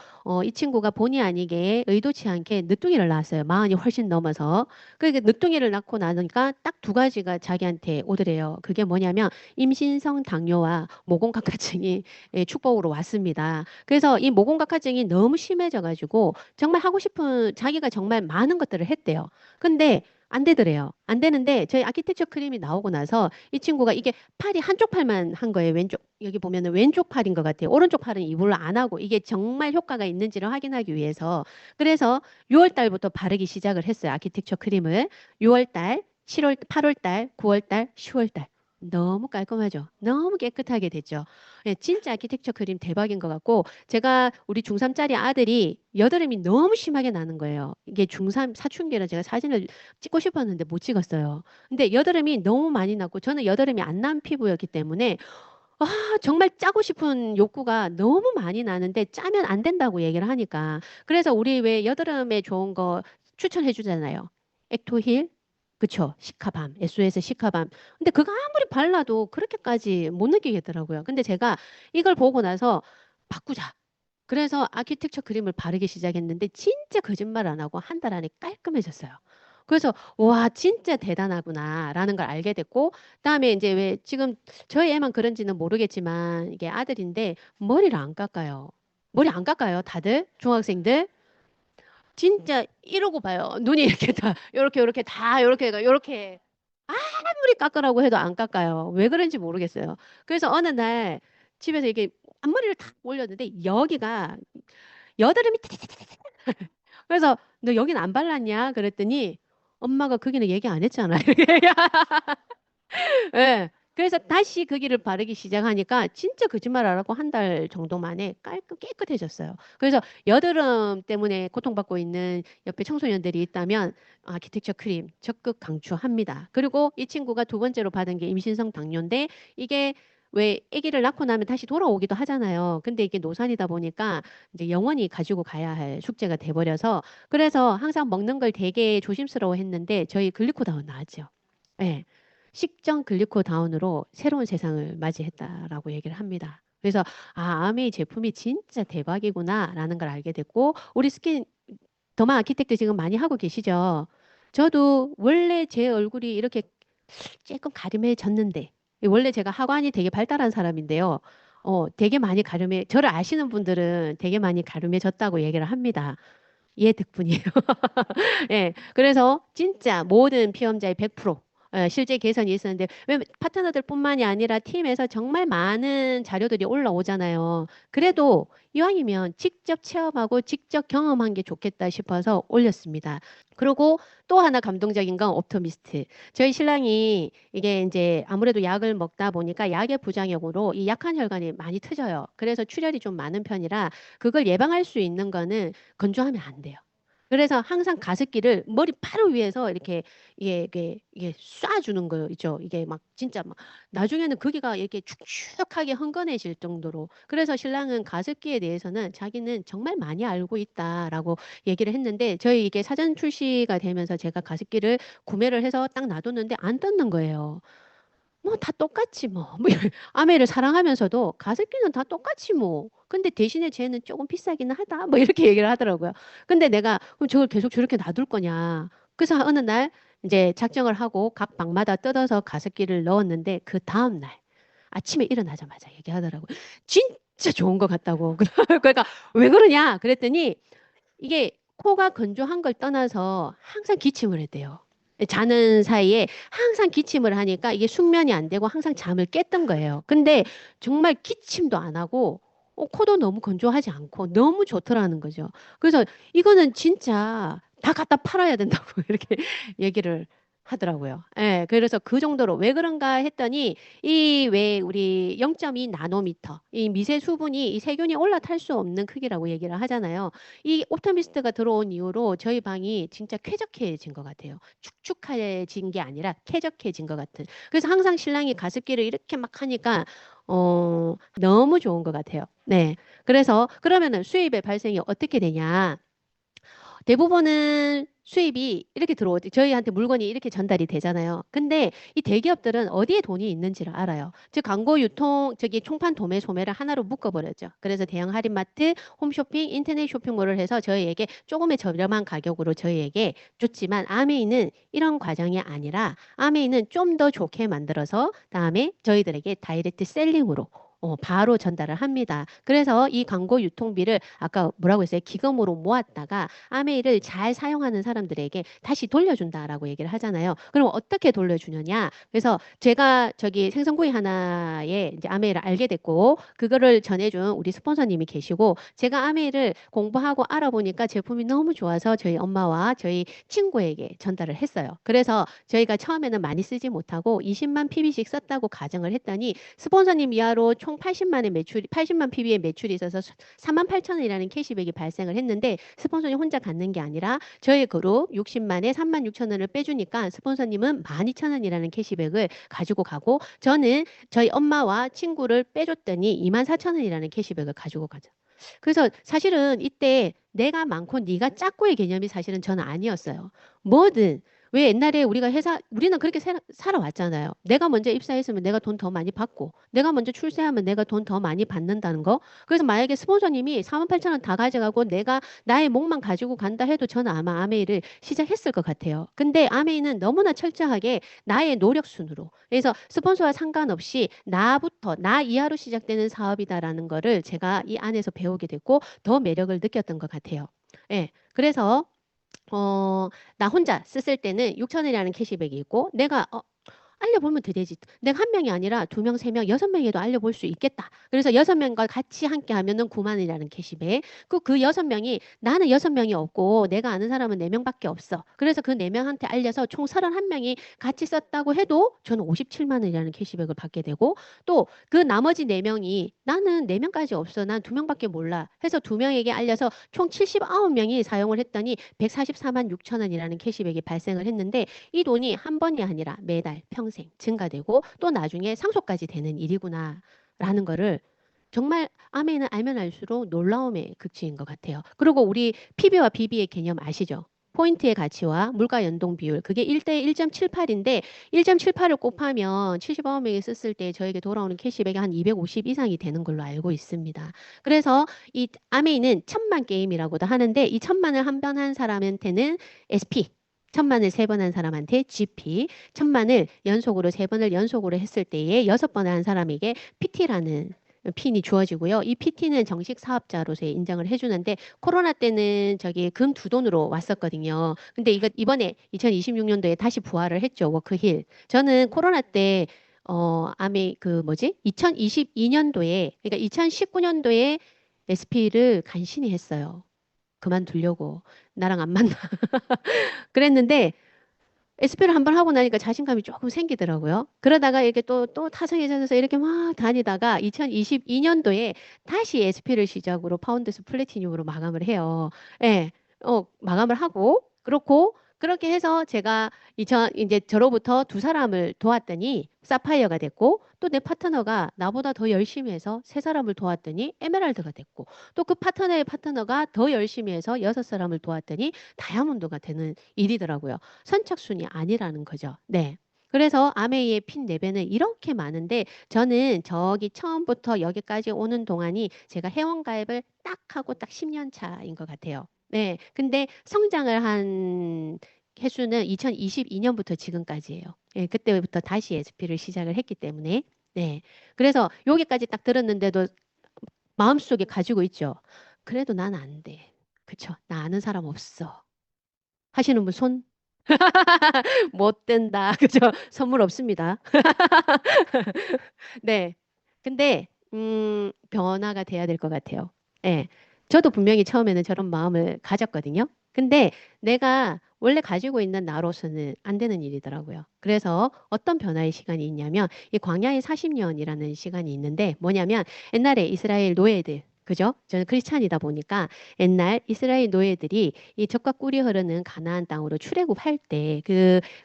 이 친구가 본의 아니게 의도치 않게 늦둥이를 낳았어요. 마흔이 훨씬 넘어서. 그러니까 늦둥이를 낳고 나니까 딱 두 가지가 자기한테 오더래요. 그게 뭐냐면 임신성 당뇨와 모공각화증이 예, 축복으로 왔습니다. 그래서 이 모공각화증이 너무 심해져가지고 정말 하고 싶은 자기가 정말 많은 것들을 했대요. 근데 안 되더래요. 안 되는데 저희 아키텍처 크림이 나오고 나서 이 친구가 이게 팔이 한쪽 팔만 한 거예요. 왼쪽 여기 보면은 왼쪽 팔인 것 같아요. 오른쪽 팔은 이불을 안 하고 이게 정말 효과가 있는지를 확인하기 위해서 그래서 6월 달부터 바르기 시작을 했어요. 아키텍처 크림을 6월 달, 7월, 8월 달, 9월 달, 10월 달. 너무 깔끔하죠. 너무 깨끗하게 됐죠. 예, 진짜 아키텍처 크림 대박인 것 같고 제가 우리 중3짜리 아들이 여드름이 너무 심하게 나는 거예요. 이게 중3 사춘기라 제가 사진을 찍고 싶었는데 못 찍었어요. 근데 여드름이 너무 많이 났고 저는 여드름이 안 난 피부였기 때문에 아, 정말 짜고 싶은 욕구가 너무 많이 나는데 짜면 안 된다고 얘기를 하니까. 그래서 우리 왜 여드름에 좋은 거 추천해 주잖아요. 액토힐, 그쵸? 시카밤, SOS 시카밤. 근데 그거 아무리 발라도 그렇게까지 못 느끼겠더라고요. 근데 제가 이걸 보고 나서 바꾸자. 그래서 아키텍처 그림을 바르기 시작했는데 진짜 거짓말 안 하고 한 달 안에 깔끔해졌어요. 그래서 와 진짜 대단하구나라는 걸 알게 됐고 그다음에 이제 왜 지금 저희 애만 그런지는 모르겠지만 이게 아들인데 머리를 안 깎아요. 머리 안 깎아요, 다들 중학생들. 진짜 이러고 봐요. 눈이 이렇게 다 요렇게 다 요렇게 아무리 깎으라고 해도 안 깎아요. 왜 그런지 모르겠어요. 그래서 어느 날 집에서 이게 앞머리를 탁 올렸는데 여기가 여드름이 띠띠띠띠. 그래서 너 여긴 안 발랐냐? 그랬더니 엄마가 거기는 얘기 안 했잖아. 예. 그래서 다시 그 길을 바르기 시작하니까 진짜 거짓말 안 하고 한 달 정도 만에 깔끔 깨끗해졌어요. 그래서 여드름 때문에 고통받고 있는 옆에 청소년들이 있다면 아키텍처 크림 적극 강추합니다. 그리고 이 친구가 두 번째로 받은 게 임신성 당뇨인데 이게 왜 아기를 낳고 나면 다시 돌아오기도 하잖아요. 근데 이게 노산이다 보니까 이제 영원히 가지고 가야 할 숙제가 돼버려서 그래서 항상 먹는 걸 되게 조심스러워 했는데 저희 글리코다운 나왔죠. 예. 식전 글리코다운으로 새로운 세상을 맞이했다라고 얘기를 합니다. 그래서 아메이 제품이 진짜 대박이구나라는 걸 알게 됐고 우리 스킨 더마 아키텍트 지금 많이 하고 계시죠? 저도 원래 제 얼굴이 이렇게 조금 가름해졌는데 원래 제가 하관이 되게 발달한 사람인데요. 되게 많이 가름해 저를 아시는 분들은 되게 많이 가름해졌다고 얘기를 합니다. 얘 덕분이에요. 예. 그래서 진짜 모든 피험자의 100% 실제 개선이 있었는데 왜 파트너들뿐만이 아니라 팀에서 정말 많은 자료들이 올라오잖아요. 그래도 이왕이면 직접 체험하고 직접 경험한 게 좋겠다 싶어서 올렸습니다. 그리고 또 하나 감동적인 건 옵토미스트. 저희 신랑이 이게 이제 아무래도 약을 먹다 보니까 약의 부작용으로 이 약한 혈관이 많이 트져요. 그래서 출혈이 좀 많은 편이라 그걸 예방할 수 있는 거는 건조하면 안 돼요. 그래서 항상 가습기를 머리 바로 위에서 이렇게 이게 쏴주는 거 있죠. 이게 막 진짜 막 나중에는 거기가 이렇게 축축하게 흥건해질 정도로. 그래서 신랑은 가습기에 대해서는 자기는 정말 많이 알고 있다라고 얘기를 했는데 저희 이게 사전 출시가 되면서 제가 가습기를 구매를 해서 딱 놔뒀는데 안 떴는 거예요. 뭐 다 똑같지 뭐. 뭐 아메를 사랑하면서도 가습기는 다 똑같지 뭐. 근데 대신에 쟤는 조금 비싸기는 하다. 뭐 이렇게 얘기를 하더라고요. 근데 내가 그럼 저걸 계속 저렇게 놔둘 거냐. 그래서 어느 날 이제 작정을 하고 각 방마다 뜯어서 가습기를 넣었는데 그 다음 날 아침에 일어나자마자 얘기하더라고요. 진짜 좋은 것 같다고. 그러니까 왜 그러냐 그랬더니 이게 코가 건조한 걸 떠나서 항상 기침을 했대요. 자는 사이에 항상 기침을 하니까 이게 숙면이 안 되고 항상 잠을 깼던 거예요. 근데 정말 기침도 안 하고 코도 너무 건조하지 않고 너무 좋더라는 거죠. 그래서 이거는 진짜 다 갖다 팔아야 된다고 이렇게 얘기를 하더라고요. 예, 그래서 그 정도로 왜 그런가 했더니 이 왜 우리 0.2 나노미터 이 미세 수분이 이 세균이 올라탈 수 없는 크기라고 얘기를 하잖아요. 이 옵토미스트가 들어온 이후로 저희 방이 진짜 쾌적해진 것 같아요. 축축해진 게 아니라 쾌적해진 것 같은. 그래서 항상 신랑이 가습기를 이렇게 막 하니까 너무 좋은 것 같아요. 네. 그래서 그러면은 수입의 발생이 어떻게 되냐? 대부분은 수입이 이렇게 들어오지. 저희한테 물건이 이렇게 전달이 되잖아요. 근데 이 대기업들은 어디에 돈이 있는지를 알아요. 즉 광고 유통 저기 총판 도매 소매를 하나로 묶어버렸죠. 그래서 대형 할인마트, 홈쇼핑, 인터넷 쇼핑몰을 해서 저희에게 조금의 저렴한 가격으로 저희에게 줬지만 아메이는 이런 과정이 아니라 아메이는 좀 더 좋게 만들어서 다음에 저희들에게 다이렉트 셀링으로 바로 전달을 합니다. 그래서 이 광고 유통비를 아까 뭐라고 했어요? 기금으로 모았다가 아메이를 잘 사용하는 사람들에게 다시 돌려준다라고 얘기를 하잖아요. 그럼 어떻게 돌려주느냐? 그래서 제가 저기 생선구이 하나에 이제 아메이를 알게 됐고 그거를 전해준 우리 스폰서님이 계시고 제가 아메이를 공부하고 알아보니까 제품이 너무 좋아서 저희 엄마와 저희 친구에게 전달을 했어요. 그래서 저희가 처음에는 많이 쓰지 못하고 20만 PB씩 썼다고 가정을 했더니 스폰서님 이하로 총 80만의 매출이 80만 PB의 매출이 있어서 4만 8천 원이라는 캐시백이 발생을 했는데 스폰서님 혼자 갖는 게 아니라 저희 그룹 60만에 3만 6천 원을 빼주니까 스폰서님은 12,000원이라는 캐시백을 가지고 가고 저는 저희 엄마와 친구를 빼줬더니 2만 4천 원이라는 캐시백을 가지고 가죠. 그래서 사실은 이때 내가 많고 네가 작고의 개념이 사실은 저는 아니었어요. 뭐든 왜 옛날에 우리가 우리는 그렇게 살아왔잖아요. 내가 먼저 입사했으면 내가 돈 더 많이 받고, 내가 먼저 출세하면 내가 돈 더 많이 받는다는 거. 그래서 만약에 스폰서님이 4만 8천 원 다 가져가고 내가 나의 목만 가지고 간다 해도 저는 아마 아메이를 시작했을 것 같아요. 근데 아메이는 너무나 철저하게 나의 노력 순으로. 그래서 스폰서와 상관없이 나부터, 나 이하로 시작되는 사업이다라는 거를 제가 이 안에서 배우게 됐고 더 매력을 느꼈던 것 같아요. 예. 그래서 나 혼자 썼을 때는 6천원이라는 캐시백이 있고 내가 알려보면 되지. 내가 한 명이 아니라 두 명, 세 명, 여섯 명에도 알려볼 수 있겠다. 그래서 여섯 명과 같이 함께 하면은 9만 원이라는 캐시백. 그 여섯 명이 나는 여섯 명이 없고 내가 아는 사람은 네 명밖에 없어. 그래서 그 네 명한테 알려서 총 31명이 같이 썼다고 해도 저는 57만 원이라는 캐시백을 받게 되고 또 그 나머지 네 명이 나는 네 명까지 없어. 난 두 명밖에 몰라. 해서 두 명에게 알려서 총 79명이 사용을 했더니 144만 6천 원이라는 캐시백이 발생을 했는데 이 돈이 한 번이 아니라 매달 평생 증가되고 또 나중에 상속까지 되는 일이구나라는 거를 정말 아메는 알면 알수록 놀라움의 극치인 것 같아요. 그리고 우리 PB와 BB의 개념 아시죠? 포인트의 가치와 물가 연동 비율 그게 1대 1.78인데 1.78을 곱하면 79명이 썼을 때 저에게 돌아오는 캐시백이 한 250 이상이 되는 걸로 알고 있습니다. 그래서 이 아메이는 천만 게임이라고도 하는데 이 천만을 한 번 한 사람한테는 SP 천만을 세 번 한 사람한테 GP, 천만을 연속으로 세 번을 연속으로 했을 때에 여섯 번 한 사람에게 PT라는 핀이 주어지고요. 이 PT는 정식 사업자로서 인정을 해주는데 코로나 때는 저기 금 두 돈으로 왔었거든요. 근데 이거 이번에 2026년도에 다시 부활을 했죠. 워크힐. 저는 코로나 때 아미 그 뭐지? 2022년도에 그러니까 2019년도에 SP를 간신히 했어요. 그만두려고 나랑 안 맞나 그랬는데 SP를 한 번 하고 나니까 자신감이 조금 생기더라고요. 그러다가 이렇게 또 타성해져서 이렇게 막 다니다가 2022년도에 다시 SP를 시작으로 파운드스 플래티늄으로 마감을 해요. 예, 마감을 하고, 그렇고, 그렇게 해서 제가 이제 저로부터 두 사람을 도왔더니 사파이어가 됐고, 또 내 파트너가 나보다 더 열심히 해서 세 사람을 도왔더니 에메랄드가 됐고, 또 그 파트너의 파트너가 더 열심히 해서 여섯 사람을 도왔더니 다이아몬드가 되는 일이더라고요. 선착순이 아니라는 거죠. 네. 그래서 아메이의 핀 레벨은 이렇게 많은데 저는 저기 처음부터 여기까지 오는 동안이 제가 회원 가입을 딱 하고 딱 10년 차인 것 같아요. 네. 근데 성장을 한 횟수는 2022년부터 지금까지예요. 예, 그때부터 다시 SP를 시작을 했기 때문에. 네. 그래서 여기까지 딱 들었는데도 마음속에 가지고 있죠. 그래도 난 안 돼. 그쵸? 나 아는 사람 없어. 하시는 분 손? 못 된다. 그죠? 선물 없습니다. 네. 근데, 변화가 돼야 될 것 같아요. 예. 저도 분명히 처음에는 저런 마음을 가졌거든요. 근데 내가 원래 가지고 있는 나로서는 안 되는 일이더라고요. 그래서 어떤 변화의 시간이 있냐면, 이 광야의 40년이라는 시간이 있는데, 뭐냐면, 옛날에 이스라엘 노예들, 그죠? 저는 크리스찬이다 보니까 옛날 이스라엘 노예들이 이 적과 꿀이 흐르는 가나안 땅으로 출애굽할 때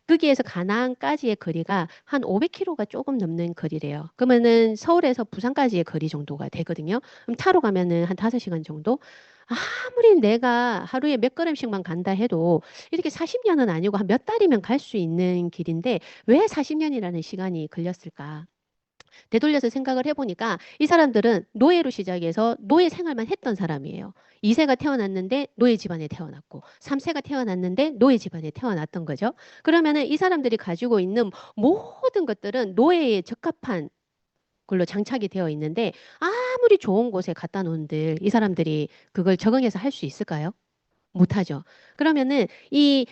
거기에서 가나안까지의 거리가 한 500km가 조금 넘는 거리래요. 그러면은 서울에서 부산까지의 거리 정도가 되거든요. 그럼 타로 가면은 한 5시간 정도? 아무리 내가 하루에 몇 걸음씩만 간다 해도 이렇게 40년은 아니고 한 몇 달이면 갈 수 있는 길인데 왜 40년이라는 시간이 걸렸을까? 되돌려서 생각을 해보니까 이 사람들은 노예로 시작해서 노예 생활만 했던 사람이에요. 2세가 태어났는데 노예 집안에 태어났고 3세가 태어났는데 노예 집안에 태어났던 거죠. 그러면은 이 사람들이 가지고 있는 모든 것들은 노예에 적합한 걸로 장착이 되어 있는데 아무리 좋은 곳에 갖다 놓은들 이 사람들이 그걸 적응해서 할 수 있을까요? 못하죠. 그러면은 이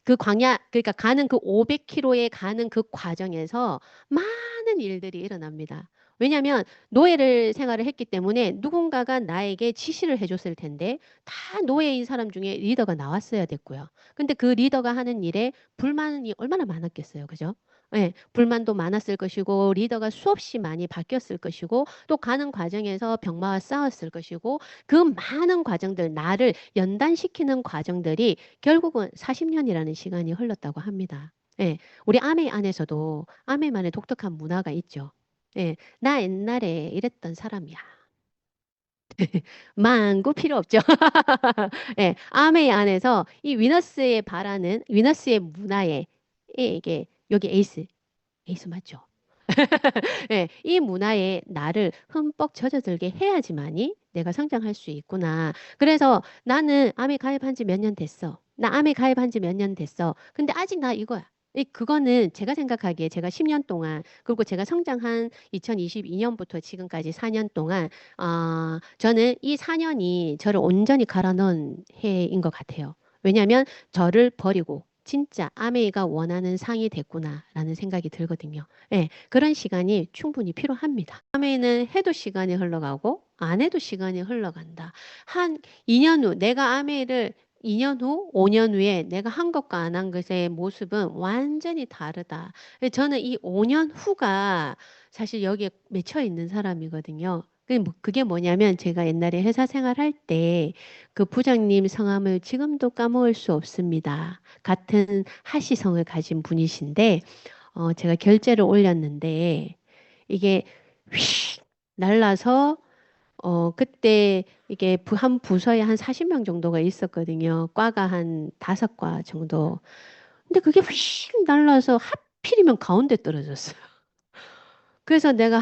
그 광야 그러니까 가는 그 500km에 가는 그 과정에서 많은 일들이 일어납니다. 왜냐하면 노예를 생활을 했기 때문에 누군가가 나에게 지시를 해줬을 텐데 다 노예인 사람 중에 리더가 나왔어야 됐고요. 근데 그 리더가 하는 일에 불만이 얼마나 많았겠어요. 그죠? 예, 불만도 많았을 것이고 리더가 수없이 많이 바뀌었을 것이고 또 가는 과정에서 병마와 싸웠을 것이고 그 많은 과정들 나를 연단시키는 과정들이 결국은 40년이라는 시간이 흘렀다고 합니다. 예, 우리 아메 안에서도 아메만의 독특한 문화가 있죠. 예, 나 옛날에 이랬던 사람이야. 망구 필요 없죠. 예, 아메 안에서 이 위너스의 바라는 위너스의 문화에 이게 여기 에이스 맞죠? 예, 이 문화에 나를 흠뻑 젖어들게 해야지만이 내가 성장할 수 있구나. 그래서 나는 암에 가입한 지 몇 년 됐어. 나 암에 가입한 지 몇 년 됐어. 근데 아직 나 이거야. 그거는 제가 생각하기에 제가 10년 동안, 그리고 제가 성장한 2022년부터 지금까지 4년 동안, 저는 이 4년이 저를 온전히 갈아 넣은 해인 것 같아요. 왜냐하면 저를 버리고 진짜 아메이가 원하는 상이 됐구나라는 생각이 들거든요. 예, 그런 시간이 충분히 필요합니다. 다음에는 해도 시간이 흘러가고 안 해도 시간이 흘러간다. 한 2년 후 내가 아메이를 2년 후, 5년 후에 내가 한 것과 안 한 것의 모습은 완전히 다르다. 저는 이 5년 후가 사실 여기에 맺혀 있는 사람이거든요. 그게 뭐냐면 제가 옛날에 회사 생활할 때 그 부장님 성함을 지금도 까먹을 수 없습니다. 같은 하시성을 가진 분이신데 제가 결제를 올렸는데 이게 휙 날라서 그때 이게 한 부서에 한 40명 정도가 있었거든요. 과가 한 5과 정도. 근데 그게 휙 날라서 하필이면 가운데 떨어졌어요. 그래서 내가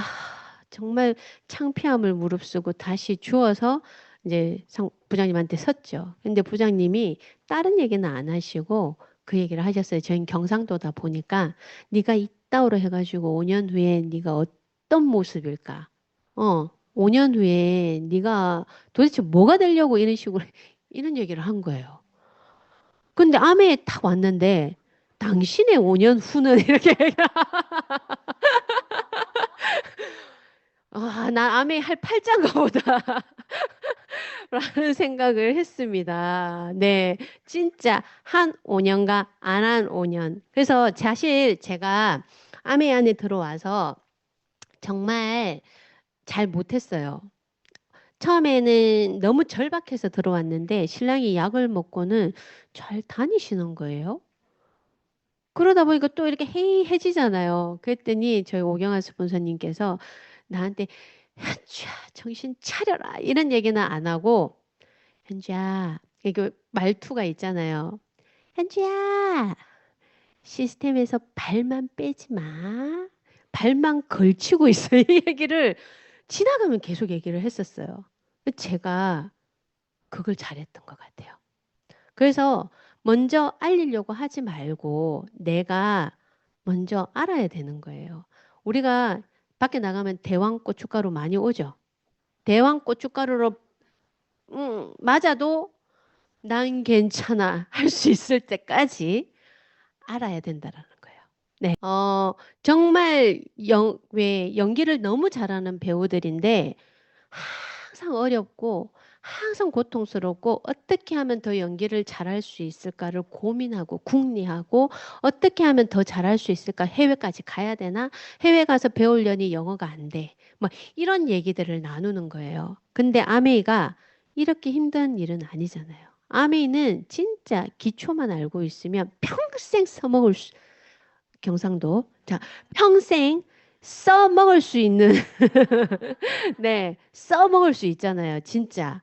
정말 창피함을 무릅쓰고 다시 주워서 이제 부장님한테 섰죠. 근데 부장님이 다른 얘기는 안 하시고 그 얘기를 하셨어요. 저희는 경상도다 보니까 네가 이따오로 해가지고 5년 후에 네가 어떤 모습일까? 5년 후에 네가 도대체 뭐가 되려고 이런 식으로 이런 얘기를 한 거예요. 근데 암에 딱 왔는데 당신의 5년 후는 이렇게 나 암에 할 팔자인가 보다 라는 생각을 했습니다. 네, 진짜 한 5년과 안 한 5년. 그래서 사실 제가 암에 안에 들어와서 정말 잘 못했어요. 처음에는 너무 절박해서 들어왔는데 신랑이 약을 먹고는 잘 다니시는 거예요. 그러다 보니까 또 이렇게 해이해지잖아요. 그랬더니 저희 오경아 스폰서님께서 나한테 현주야 정신 차려라 이런 얘기는 안 하고 현주야 이거 말투가 있잖아요. 현주야 시스템에서 발만 빼지 마. 발만 걸치고 있어. 이 얘기를 지나가면 계속 얘기를 했었어요. 제가 그걸 잘했던 것 같아요. 그래서 먼저 알리려고 하지 말고 내가 먼저 알아야 되는 거예요. 우리가 밖에 나가면 대왕 고춧가루 많이 오죠. 대왕 고춧가루로 맞아도 난 괜찮아 할 수 있을 때까지 알아야 된다라는 거예요. 네. 정말 왜 연기를 너무 잘하는 배우들인데 항상 어렵고 항상 고통스럽고 어떻게 하면 더 연기를 잘할 수 있을까를 고민하고 궁리하고 어떻게 하면 더 잘할 수 있을까 해외까지 가야 되나 해외 가서 배우려니 영어가 안 돼. 뭐 이런 얘기들을 나누는 거예요. 근데 아메이가 이렇게 힘든 일은 아니잖아요. 아메이는 진짜 기초만 알고 있으면 평생 써먹을 수, 경상도. 자, 평생 써먹을 수 있는 네, 써먹을 수 있잖아요. 진짜.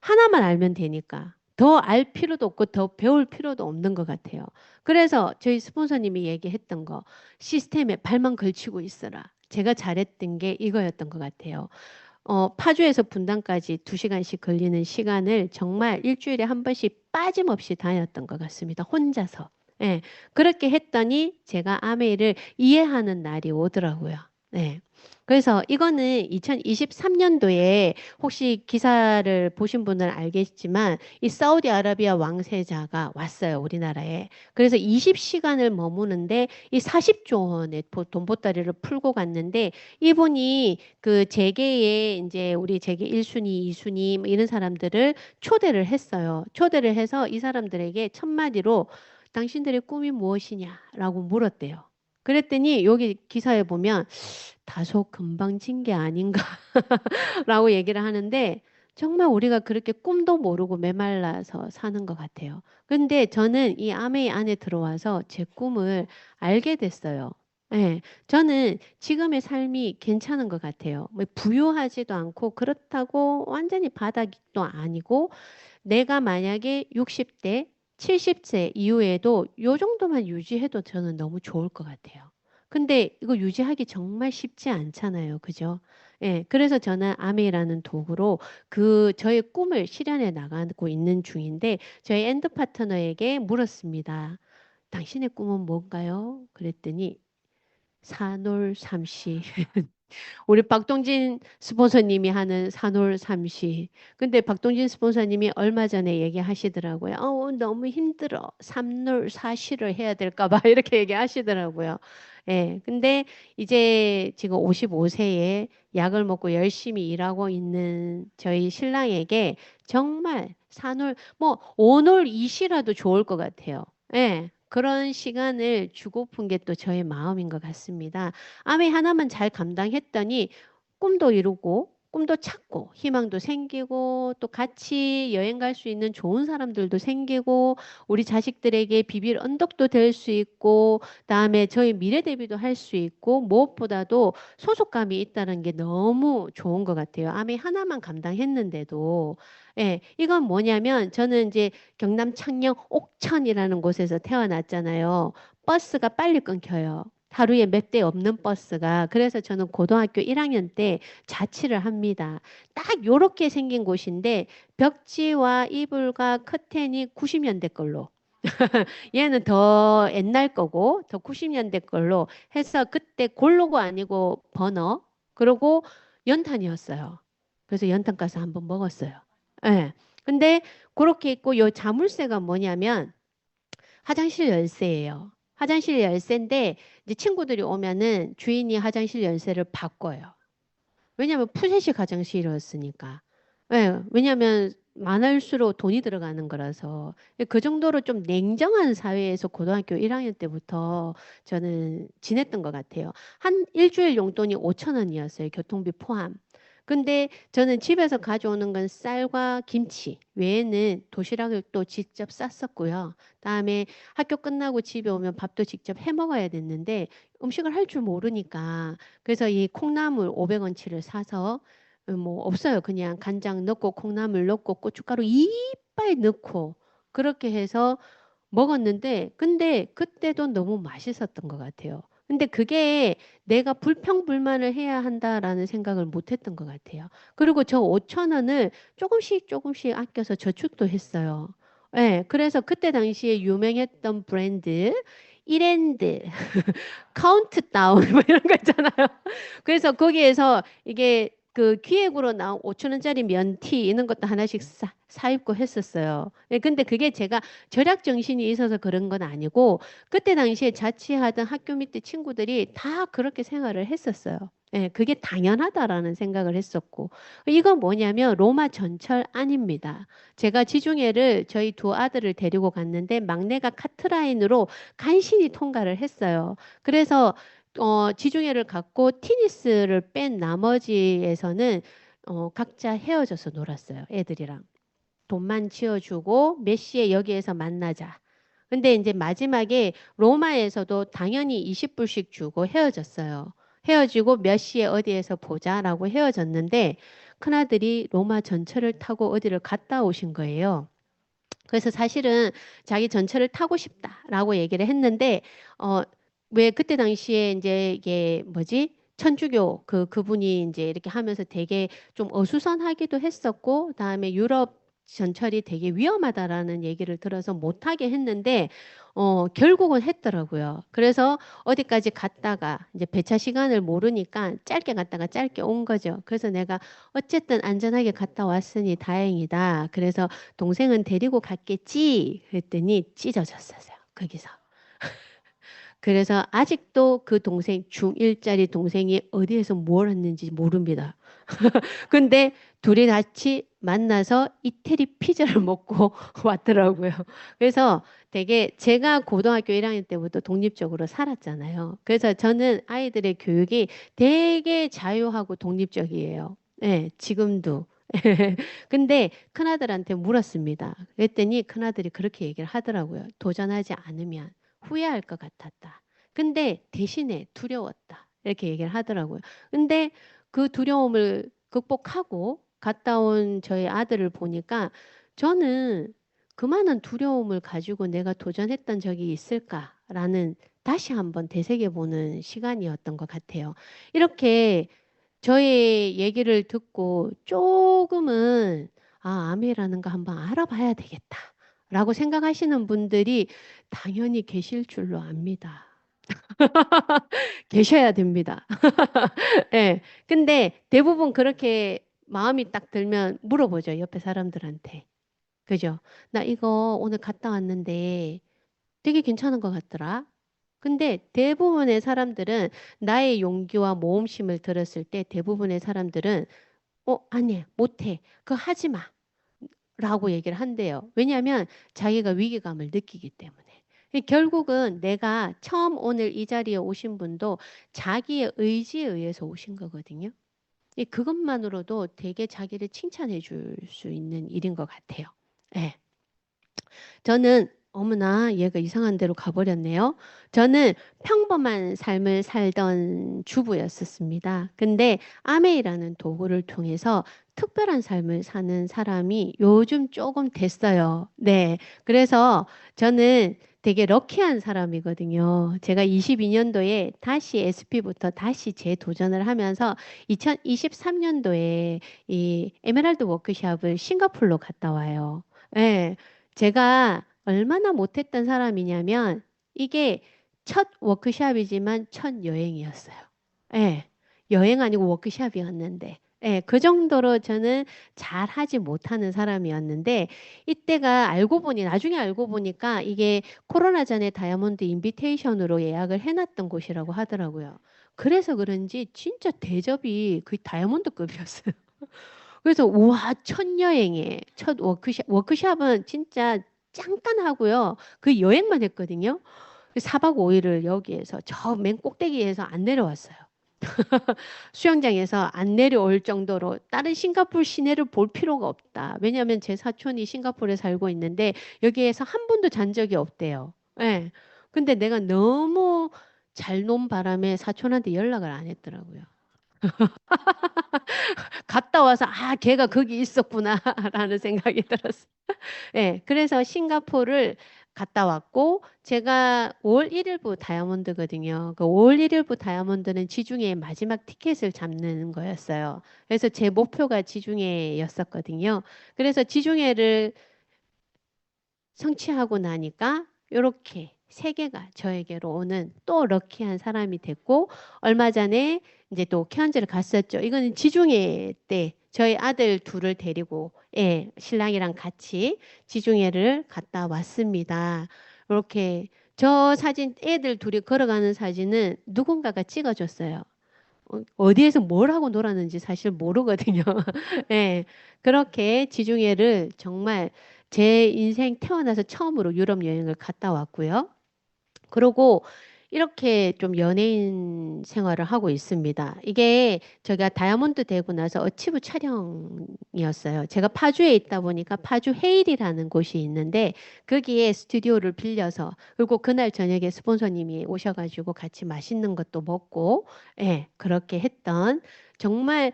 하나만 알면 되니까. 더 알 필요도 없고 더 배울 필요도 없는 것 같아요. 그래서 저희 스폰서님이 얘기했던 거, 시스템에 발만 걸치고 있어라. 제가 잘했던 게 이거였던 것 같아요. 파주에서 분당까지 2시간씩 걸리는 시간을 정말 일주일에 한 번씩 빠짐없이 다녔던 것 같습니다. 혼자서. 예, 그렇게 했더니 제가 아메이를 이해하는 날이 오더라고요. 네. 그래서 이거는 2023년도에 혹시 기사를 보신 분은 알겠지만 이 사우디아라비아 왕세자가 왔어요, 우리나라에. 그래서 20시간을 머무는데 이 40조 원의 돈 보따리를 풀고 갔는데 이분이 그 재계에 이제 우리 재계 1순위, 2순위 뭐 이런 사람들을 초대를 했어요. 초대를 해서 이 사람들에게 첫 마디로 당신들의 꿈이 무엇이냐라고 물었대요. 그랬더니 여기 기사에 보면 다소 금방진 게 아닌가라고 얘기를 하는데 정말 우리가 그렇게 꿈도 모르고 메말라서 사는 것 같아요. 근데 저는 이 아메이 안에 들어와서 제 꿈을 알게 됐어요. 네, 저는 지금의 삶이 괜찮은 것 같아요. 뭐 부유하지도 않고 그렇다고 완전히 바닥도 아니고 내가 만약에 60대, 70세 이후에도 요 정도만 유지해도 저는 너무 좋을 것 같아요. 근데 이거 유지하기 정말 쉽지 않잖아요. 그죠? 예, 그래서 저는 아메이라는 도구로 저의 꿈을 실현해 나가고 있는 중인데 저희 엔드 파트너에게 물었습니다. 당신의 꿈은 뭔가요? 그랬더니 산홀삼시. 우리 박동진 스폰서님이 하는 산홀삼시. 근데 박동진 스폰서님이 얼마 전에 얘기하시더라고요. 너무 힘들어. 삼놀사시를 해야 될까 봐 이렇게 얘기하시더라고요. 예. 근데 이제 지금 55세에 약을 먹고 열심히 일하고 있는 저희 신랑에게 정말 산홀 뭐 오놀이시라도 좋을 것 같아요. 예. 그런 시간을 주고픈 게 또 저의 마음인 것 같습니다. 암에 하나만 잘 감당했더니 꿈도 이루고 꿈도 찾고 희망도 생기고 또 같이 여행 갈 수 있는 좋은 사람들도 생기고 우리 자식들에게 비빌 언덕도 될 수 있고 그다음에 저희 미래 대비도 할 수 있고 무엇보다도 소속감이 있다는 게 너무 좋은 것 같아요. 암에 하나만 감당했는데도 예, 이건 뭐냐면 저는 이제 경남 창녕 옥천이라는 곳에서 태어났잖아요. 버스가 빨리 끊겨요. 하루에 몇 대 없는 버스가. 그래서 저는 고등학교 1학년 때 자취를 합니다. 딱 요렇게 생긴 곳인데 벽지와 이불과 커튼이 90년대 걸로. 얘는 더 옛날 거고 더 90년대 걸로 해서 그때 골로가 아니고 버너. 그리고 연탄이었어요. 그래서 연탄 가서 한번 먹었어요. 예. 근데 그렇게 있고 요 자물쇠가 뭐냐면 화장실 열쇠예요. 화장실 열쇠인데 이제 친구들이 오면은 주인이 화장실 열쇠를 바꿔요. 왜냐하면 푸셋이 화장실이었으니까. 예, 왜냐하면 많을수록 돈이 들어가는 거라서 그 정도로 좀 냉정한 사회에서 고등학교 1학년 때부터 저는 지냈던 것 같아요. 한 일주일 용돈이 5천 원이었어요. 교통비 포함. 근데 저는 집에서 가져오는 건 쌀과 김치 외에는 도시락을 또 직접 쌌었고요. 다음에 학교 끝나고 집에 오면 밥도 직접 해 먹어야 됐는데 음식을 할 줄 모르니까 그래서 이 콩나물 500원치를 사서 뭐 없어요. 그냥 간장 넣고 콩나물 넣고 고춧가루 이빨 넣고 그렇게 해서 먹었는데 근데 그때도 너무 맛있었던 것 같아요. 근데 그게 내가 불평불만을 해야 한다라는 생각을 못 했던 것 같아요. 그리고 저 5천 원을 조금씩 조금씩 아껴서 저축도 했어요. 네, 그래서 그때 당시에 유명했던 브랜드 이랜드 카운트다운 뭐 이런 거 있잖아요. 그래서 거기에서 이게 그 기획으로 나온 5천 원짜리 면티 이런 것도 하나씩 사입고 했었어요. 예, 근데 그게 제가 절약 정신이 있어서 그런 건 아니고 그때 당시에 자취하던 학교 밑에 친구들이 다 그렇게 생활을 했었어요. 예, 그게 당연하다라는 생각을 했었고 이건 뭐냐면 로마 전철 안입니다. 제가 지중해를 저희 두 아들을 데리고 갔는데 막내가 카트라인으로 간신히 통과를 했어요. 그래서 지중해를 갖고 티니스를 뺀 나머지에서는 각자 헤어져서 놀았어요. 애들이랑. 돈만 치워주고 몇 시에 여기에서 만나자. 근데 이제 마지막에 로마에서도 당연히 20불씩 주고 헤어졌어요. 헤어지고 몇 시에 어디에서 보자라고 헤어졌는데 큰아들이 로마 전철을 타고 어디를 갔다 오신 거예요. 그래서 사실은 자기 전철을 타고 싶다라고 얘기를 했는데 어, 왜 그때 당시에 이제 이게 뭐지? 천주교 그분이 이제 이렇게 하면서 되게 좀 어수선하기도 했었고 그다음에 유럽 전철이 되게 위험하다라는 얘기를 들어서 못하게 했는데 결국은 했더라고요. 그래서 어디까지 갔다가 이제 배차 시간을 모르니까 짧게 갔다가 짧게 온 거죠. 그래서 내가 어쨌든 안전하게 갔다 왔으니 다행이다. 그래서 동생은 데리고 갔겠지? 그랬더니 찢어졌었어요. 거기서. 그래서 아직도 그 동생, 중1짜리 동생이 어디에서 뭘 했는지 모릅니다. 근데 둘이 같이 만나서 이태리 피자를 먹고 왔더라고요. 그래서 되게 제가 고등학교 1학년 때부터 독립적으로 살았잖아요. 그래서 저는 아이들의 교육이 되게 자유하고 독립적이에요. 네, 지금도. 근데 큰아들한테 물었습니다. 그랬더니 큰아들이 그렇게 얘기를 하더라고요. 도전하지 않으면 후회할 것 같았다. 근데 대신에 두려웠다. 이렇게 얘기를 하더라고요. 근데 그 두려움을 극복하고 갔다 온 저희 아들을 보니까 저는 그만한 두려움을 가지고 내가 도전했던 적이 있을까라는 다시 한번 되새겨보는 시간이었던 것 같아요. 이렇게 저의 얘기를 듣고 조금은 암이라는 거 한번 알아봐야 되겠다라고 생각하시는 분들이 당연히 계실 줄로 압니다. 계셔야 됩니다. 예. 근데 대부분 그렇게 마음이 딱 들면 물어보죠. 옆에 사람들한테. 그죠? 나 이거 오늘 갔다 왔는데 되게 괜찮은 것 같더라. 근데 대부분의 사람들은 나의 용기와 모험심을 들었을 때 대부분의 사람들은 아니, 못해. 그거 하지 마. 라고 얘기를 한대요. 왜냐하면 자기가 위기감을 느끼기 때문에. 결국은 내가 처음 오늘 이 자리에 오신 분도 자기의 의지에 의해서 오신 거거든요. 그것만으로도 되게 자기를 칭찬해 줄 수 있는 일인 것 같아요. 네. 저는 어머나 얘가 이상한 데로 가버렸네요. 저는 평범한 삶을 살던 주부였었습니다. 근데 아메이라는 도구를 통해서 특별한 삶을 사는 사람이 요즘 조금 됐어요. 네. 그래서 저는 되게 럭키한 사람이거든요. 제가 22년도에 다시 SP부터 다시 재도전을 하면서 2023년도에 이 에메랄드 워크숍을 싱가포르로 갔다 와요. 네. 제가 얼마나 못했던 사람이냐면 이게 첫 워크숍이지만 첫 여행이었어요. 예. 여행 아니고 워크숍이었는데. 예, 그 정도로 저는 잘 하지 못하는 사람이었는데, 이때가 알고 보니, 나중에 알고 보니까 이게 코로나 전에 다이아몬드 인비테이션으로 예약을 해놨던 곳이라고 하더라고요. 그래서 그런지 진짜 대접이 거의 다이아몬드급이었어요. 그래서 우와, 첫 여행에 첫 워크숍은 진짜 잠깐 하고요. 그 여행만 했거든요. 4박 5일을 여기에서 저 맨 꼭대기에서 안 내려왔어요. 수영장에서 안 내려올 정도로 다른 싱가포르 시내를 볼 필요가 없다. 왜냐하면 제 사촌이 싱가포르에 살고 있는데 여기에서 한 번도 잔 적이 없대요. 예. 근데 내가 너무 잘 논 바람에 사촌한테 연락을 안 했더라고요. 갔다 와서 아, 걔가 거기 있었구나라는 생각이 들었어요. 예, 그래서 싱가포르를 갔다 왔고, 제가 5월 1일부 다이아몬드거든요. 그 5월 1일부 다이아몬드는 지중해 마지막 티켓을 잡는 거였어요. 그래서 제 목표가 지중해였었거든요. 그래서 지중해를 성취하고 나니까 이렇게 세 개가 저에게로 오는 또 럭키한 사람이 됐고 얼마 전에 이제 또 케언즈를 갔었죠. 이거는 지중해 때 저희 아들 둘을 데리고 예, 신랑이랑 같이 지중해를 갔다 왔습니다. 이렇게 저 사진 애들 둘이 걸어가는 사진은 누군가가 찍어줬어요. 어디에서 뭘 하고 놀았는지 사실 모르거든요. 예, 그렇게 지중해를 정말 제 인생 태어나서 처음으로 유럽 여행을 갔다 왔고요. 그리고 이렇게 좀 연예인 생활을 하고 있습니다. 이게 제가 다이아몬드 되고 나서 어치브 촬영이었어요. 제가 파주에 있다 보니까 파주 헤일이라는 곳이 있는데 거기에 스튜디오를 빌려서 그리고 그날 저녁에 스폰서님이 오셔가지고 같이 맛있는 것도 먹고 예, 그렇게 했던 정말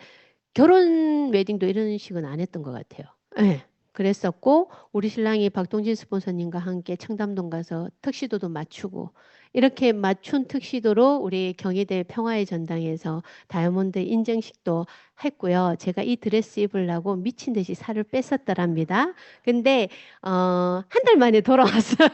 결혼 웨딩도 이런 식은 안 했던 것 같아요. 예. 그랬었고 우리 신랑이 박동진 스폰서님과 함께 청담동 가서 턱시도도 맞추고 이렇게 맞춘 턱시도로 우리 경희대 평화의 전당에서 다이아몬드 인정식도 했고요. 제가 이 드레스 입으려고 미친 듯이 살을 뺐었더랍니다. 근데 한 달 만에 돌아왔어요.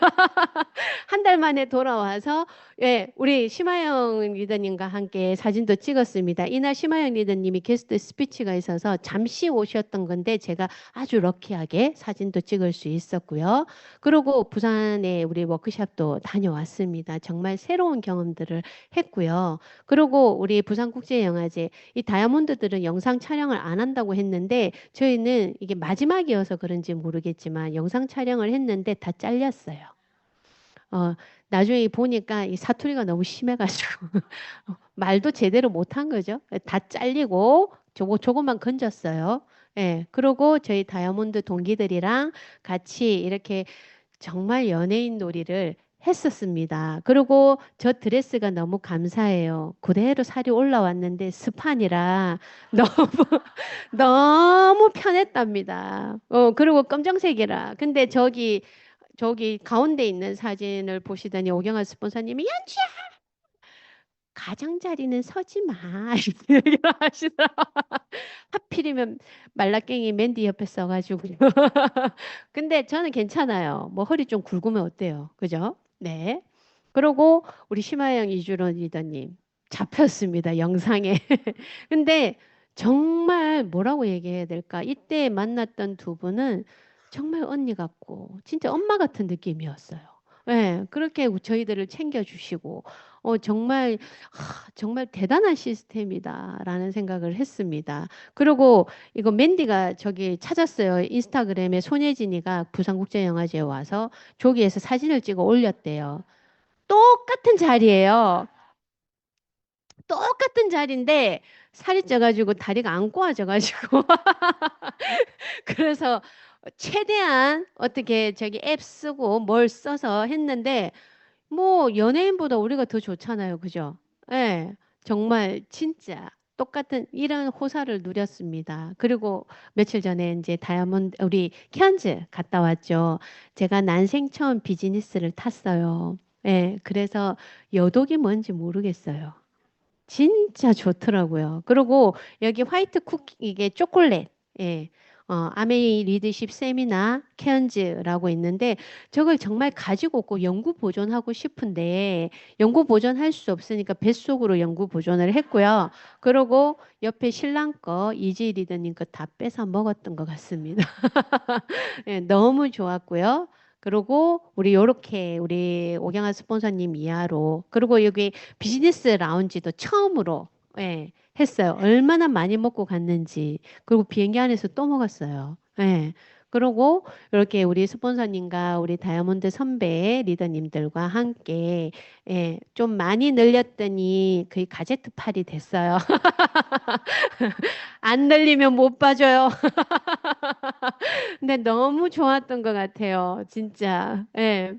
한 달 만에 돌아와서 예, 우리 심하영 리더님과 함께 사진도 찍었습니다. 이날 심하영 리더님이 게스트 스피치가 있어서 잠시 오셨던 건데 제가 아주 럭키하게 사진도 찍을 수 있었고요. 그리고 부산에 우리 워크숍도 다녀왔습니다. 정말 새로운 경험들을 했고요. 그리고 우리 부산국제영화제 이 다이아몬드들은 영상 촬영을 안 한다고 했는데 저희는 이게 마지막이어서 그런지 모르겠지만 영상 촬영을 했는데 다 잘렸어요. 어, 나중에 보니까 이 사투리가 너무 심해가지고 말도 제대로 못한 거죠. 다 잘리고 조금만 건졌어요. 예, 그러고 저희 다이아몬드 동기들이랑 같이 이렇게 정말 연예인 놀이를 했었습니다. 그리고 저 드레스가 너무 감사해요. 그대로 살이 올라왔는데 스판이라 너무 너무 편했답니다. 그리고 검정색이라. 근데 저기 가운데 있는 사진을 보시더니 오경아 스폰서님이 연주야 가장자리는 서지 마 이렇게 얘기를 하시더라. 하필이면 말라깽이 맨디 옆에 써가지고 근데 저는 괜찮아요. 뭐 허리 좀 굵으면 어때요? 그죠? 네. 그리고 우리 심하영 이주론 리더님 잡혔습니다. 영상에. 근데 정말 뭐라고 얘기해야 될까? 이때 만났던 두 분은 정말 언니 같고 진짜 엄마 같은 느낌이었어요. 네, 그렇게 저희들을 챙겨주시고 정말 정말 대단한 시스템이다라는 생각을 했습니다. 그리고 이거 맨디가 저기 찾았어요. 인스타그램에 손예진이가 부산국제영화제에 와서 저기에서 사진을 찍어 올렸대요. 똑같은 자리예요. 똑같은 자리인데 살이 쪄가지고 다리가 안 꼬아져가지고 그래서 최대한 어떻게 저기 앱 쓰고 뭘 써서 했는데 뭐 연예인보다 우리가 더 좋잖아요. 그죠? 예. 정말 진짜 똑같은 이런 호사를 누렸습니다. 그리고 며칠 전에 이제 다이아몬드 우리 켄즈 갔다 왔죠. 제가 난생 처음 비즈니스를 탔어요. 예. 그래서 여독이 뭔지 모르겠어요. 진짜 좋더라고요. 그리고 여기 화이트 쿠키 이게 초콜릿. 예. 아메이 리더십 세미나 케언즈라고 있는데 저걸 정말 가지고 꼭 연구 보존하고 싶은데 연구 보존할 수 없으니까 뱃속으로 연구 보존을 했고요. 그리고 옆에 신랑 거 이지 리더님 거 다 뺏어 먹었던 것 같습니다. 예, 너무 좋았고요. 그리고 우리 요렇게 우리 오경아 스폰서님 이하로 그리고 여기 비즈니스 라운지도 처음으로 예, 했어요. 얼마나 많이 먹고 갔는지. 그리고 비행기 안에서 또 먹었어요. 예. 그리고 이렇게 우리 스폰서님과 우리 다이아몬드 선배 리더님들과 함께 예, 좀 많이 늘렸더니 거의 가제트 팔이 됐어요. 안 늘리면 못 봐줘요. 근데 너무 좋았던 것 같아요. 진짜. 예.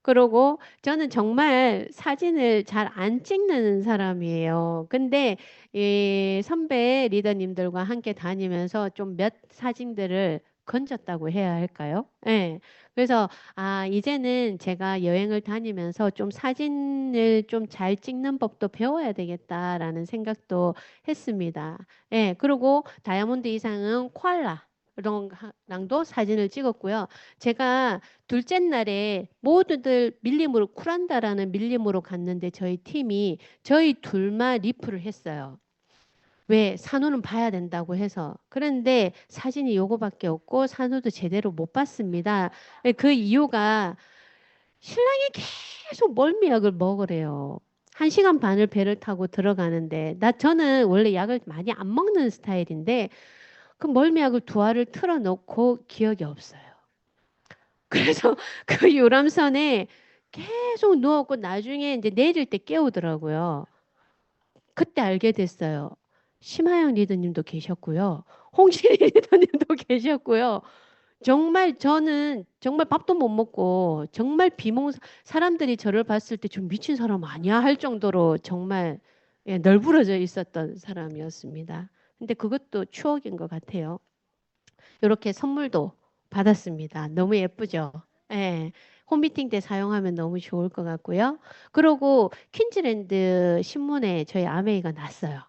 그러고 저는 정말 사진을 잘 안 찍는 사람이에요. 근데 이 선배 리더님들과 함께 다니면서 좀 몇 사진들을 건졌다고 해야 할까요? 예. 그래서 이제는 제가 여행을 다니면서 좀 사진을 좀 잘 찍는 법도 배워야 되겠다라는 생각도 했습니다. 예. 그리고 다이아몬드 이상은 콜라랑도 사진을 찍었고요. 제가 둘째 날에 모두들 밀림으로 쿨한다라는 밀림으로 갔는데 저희 팀이 저희 둘만 리프를 했어요. 왜? 산호는 봐야 된다고 해서. 그런데 사진이 요거밖에 없고 산호도 제대로 못 봤습니다. 그 이유가 신랑이 계속 멀미약을 먹으래요. 1시간 반을 배를 타고 들어가는데 저는 원래 약을 많이 안 먹는 스타일인데 그 멀미약을 두 알을 틀어놓고 기억이 없어요. 그래서 그 유람선에 계속 누웠고 나중에 이제 내릴 때 깨우더라고요. 그때 알게 됐어요. 심하영 리더님도 계셨고요. 홍진희 리더님도 계셨고요. 정말 저는 정말 밥도 못 먹고 정말 사람들이 저를 봤을 때 좀 미친 사람 아니야 할 정도로 정말 예, 널브러져 있었던 사람이었습니다. 근데 그것도 추억인 것 같아요. 이렇게 선물도 받았습니다. 너무 예쁘죠? 예. 홈미팅 때 사용하면 너무 좋을 것 같고요. 그리고 퀸즈랜드 신문에 저희 아메이가 났어요.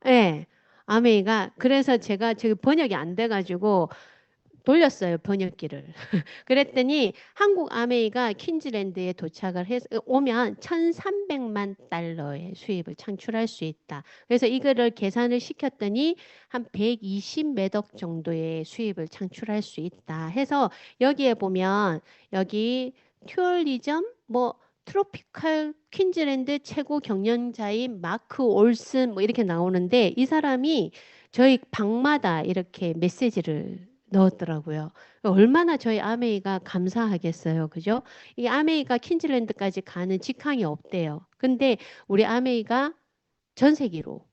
예. 아메이가 그래서 제가 저기 번역이 안 돼가지고 돌렸어요, 번역기를. 그랬더니 한국 아메이가 퀸즐랜드에 도착을 해서 오면 1,300만 달러의 수입을 창출할 수 있다. 그래서 이거를 계산을 시켰더니 한 120매덕 정도의 수입을 창출할 수 있다. 해서 여기에 보면 여기 튜어리즘 뭐 트로피칼 퀸즐랜드 최고 경영자인 마크 올슨 뭐 이렇게 나오는데 이 사람이 저희 방마다 이렇게 메시지를 넣었더라고요. 얼마나 저희 아메이가 감사하겠어요. 그죠? 이 아메이가 퀸즐랜드까지 가는 직항이 없대요. 근데 우리 아메이가 전 세계로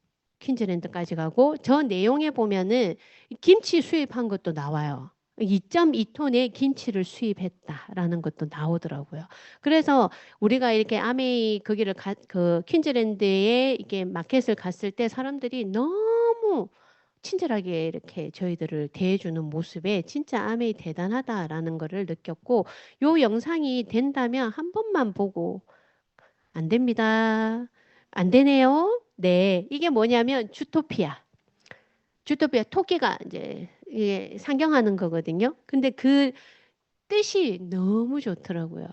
퀸즐랜드까지 가고 저 내용에 보면은 김치 수입한 것도 나와요. 2.2톤의 김치를 수입했다라는 것도 나오더라고요. 그래서 우리가 이렇게 아메이 거기를 그 퀸즐랜드에 이게 마켓을 갔을 때 사람들이 너무 친절하게 이렇게 저희들을 대해주는 모습에 진짜 아메이 대단하다라는 거를 느꼈고 요 영상이 된다면 한 번만 보고 안 됩니다. 안 되네요. 네, 이게 뭐냐면 주토피아. 주토피아 토끼가 이제 이게 상경하는 거거든요. 근데 그 뜻이 너무 좋더라고요.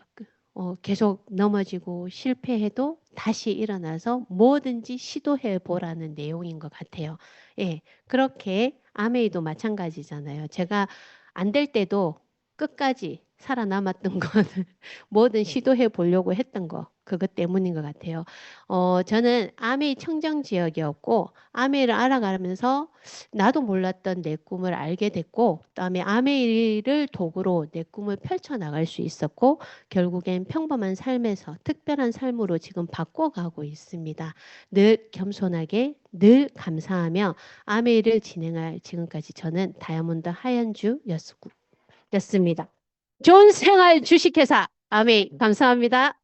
계속 넘어지고 실패해도 다시 일어나서 뭐든지 시도해 보라는 내용인 것 같아요. 예, 그렇게 아메이도 마찬가지잖아요. 제가 안 될 때도 끝까지 살아남았던 거는 뭐든 시도해 보려고 했던 거. 그것 때문인 것 같아요. 저는 아메이 청정 지역이었고, 아메이를 알아가면서 나도 몰랐던 내 꿈을 알게 됐고, 그다음에 아메이를 도구로 내 꿈을 펼쳐나갈 수 있었고, 결국엔 평범한 삶에서 특별한 삶으로 지금 바꿔가고 있습니다. 늘 겸손하게, 늘 감사하며 아메이를 진행할 지금까지 저는 다이아몬드 하연주였습니다. 좋은 생활 주식회사 아메이 감사합니다.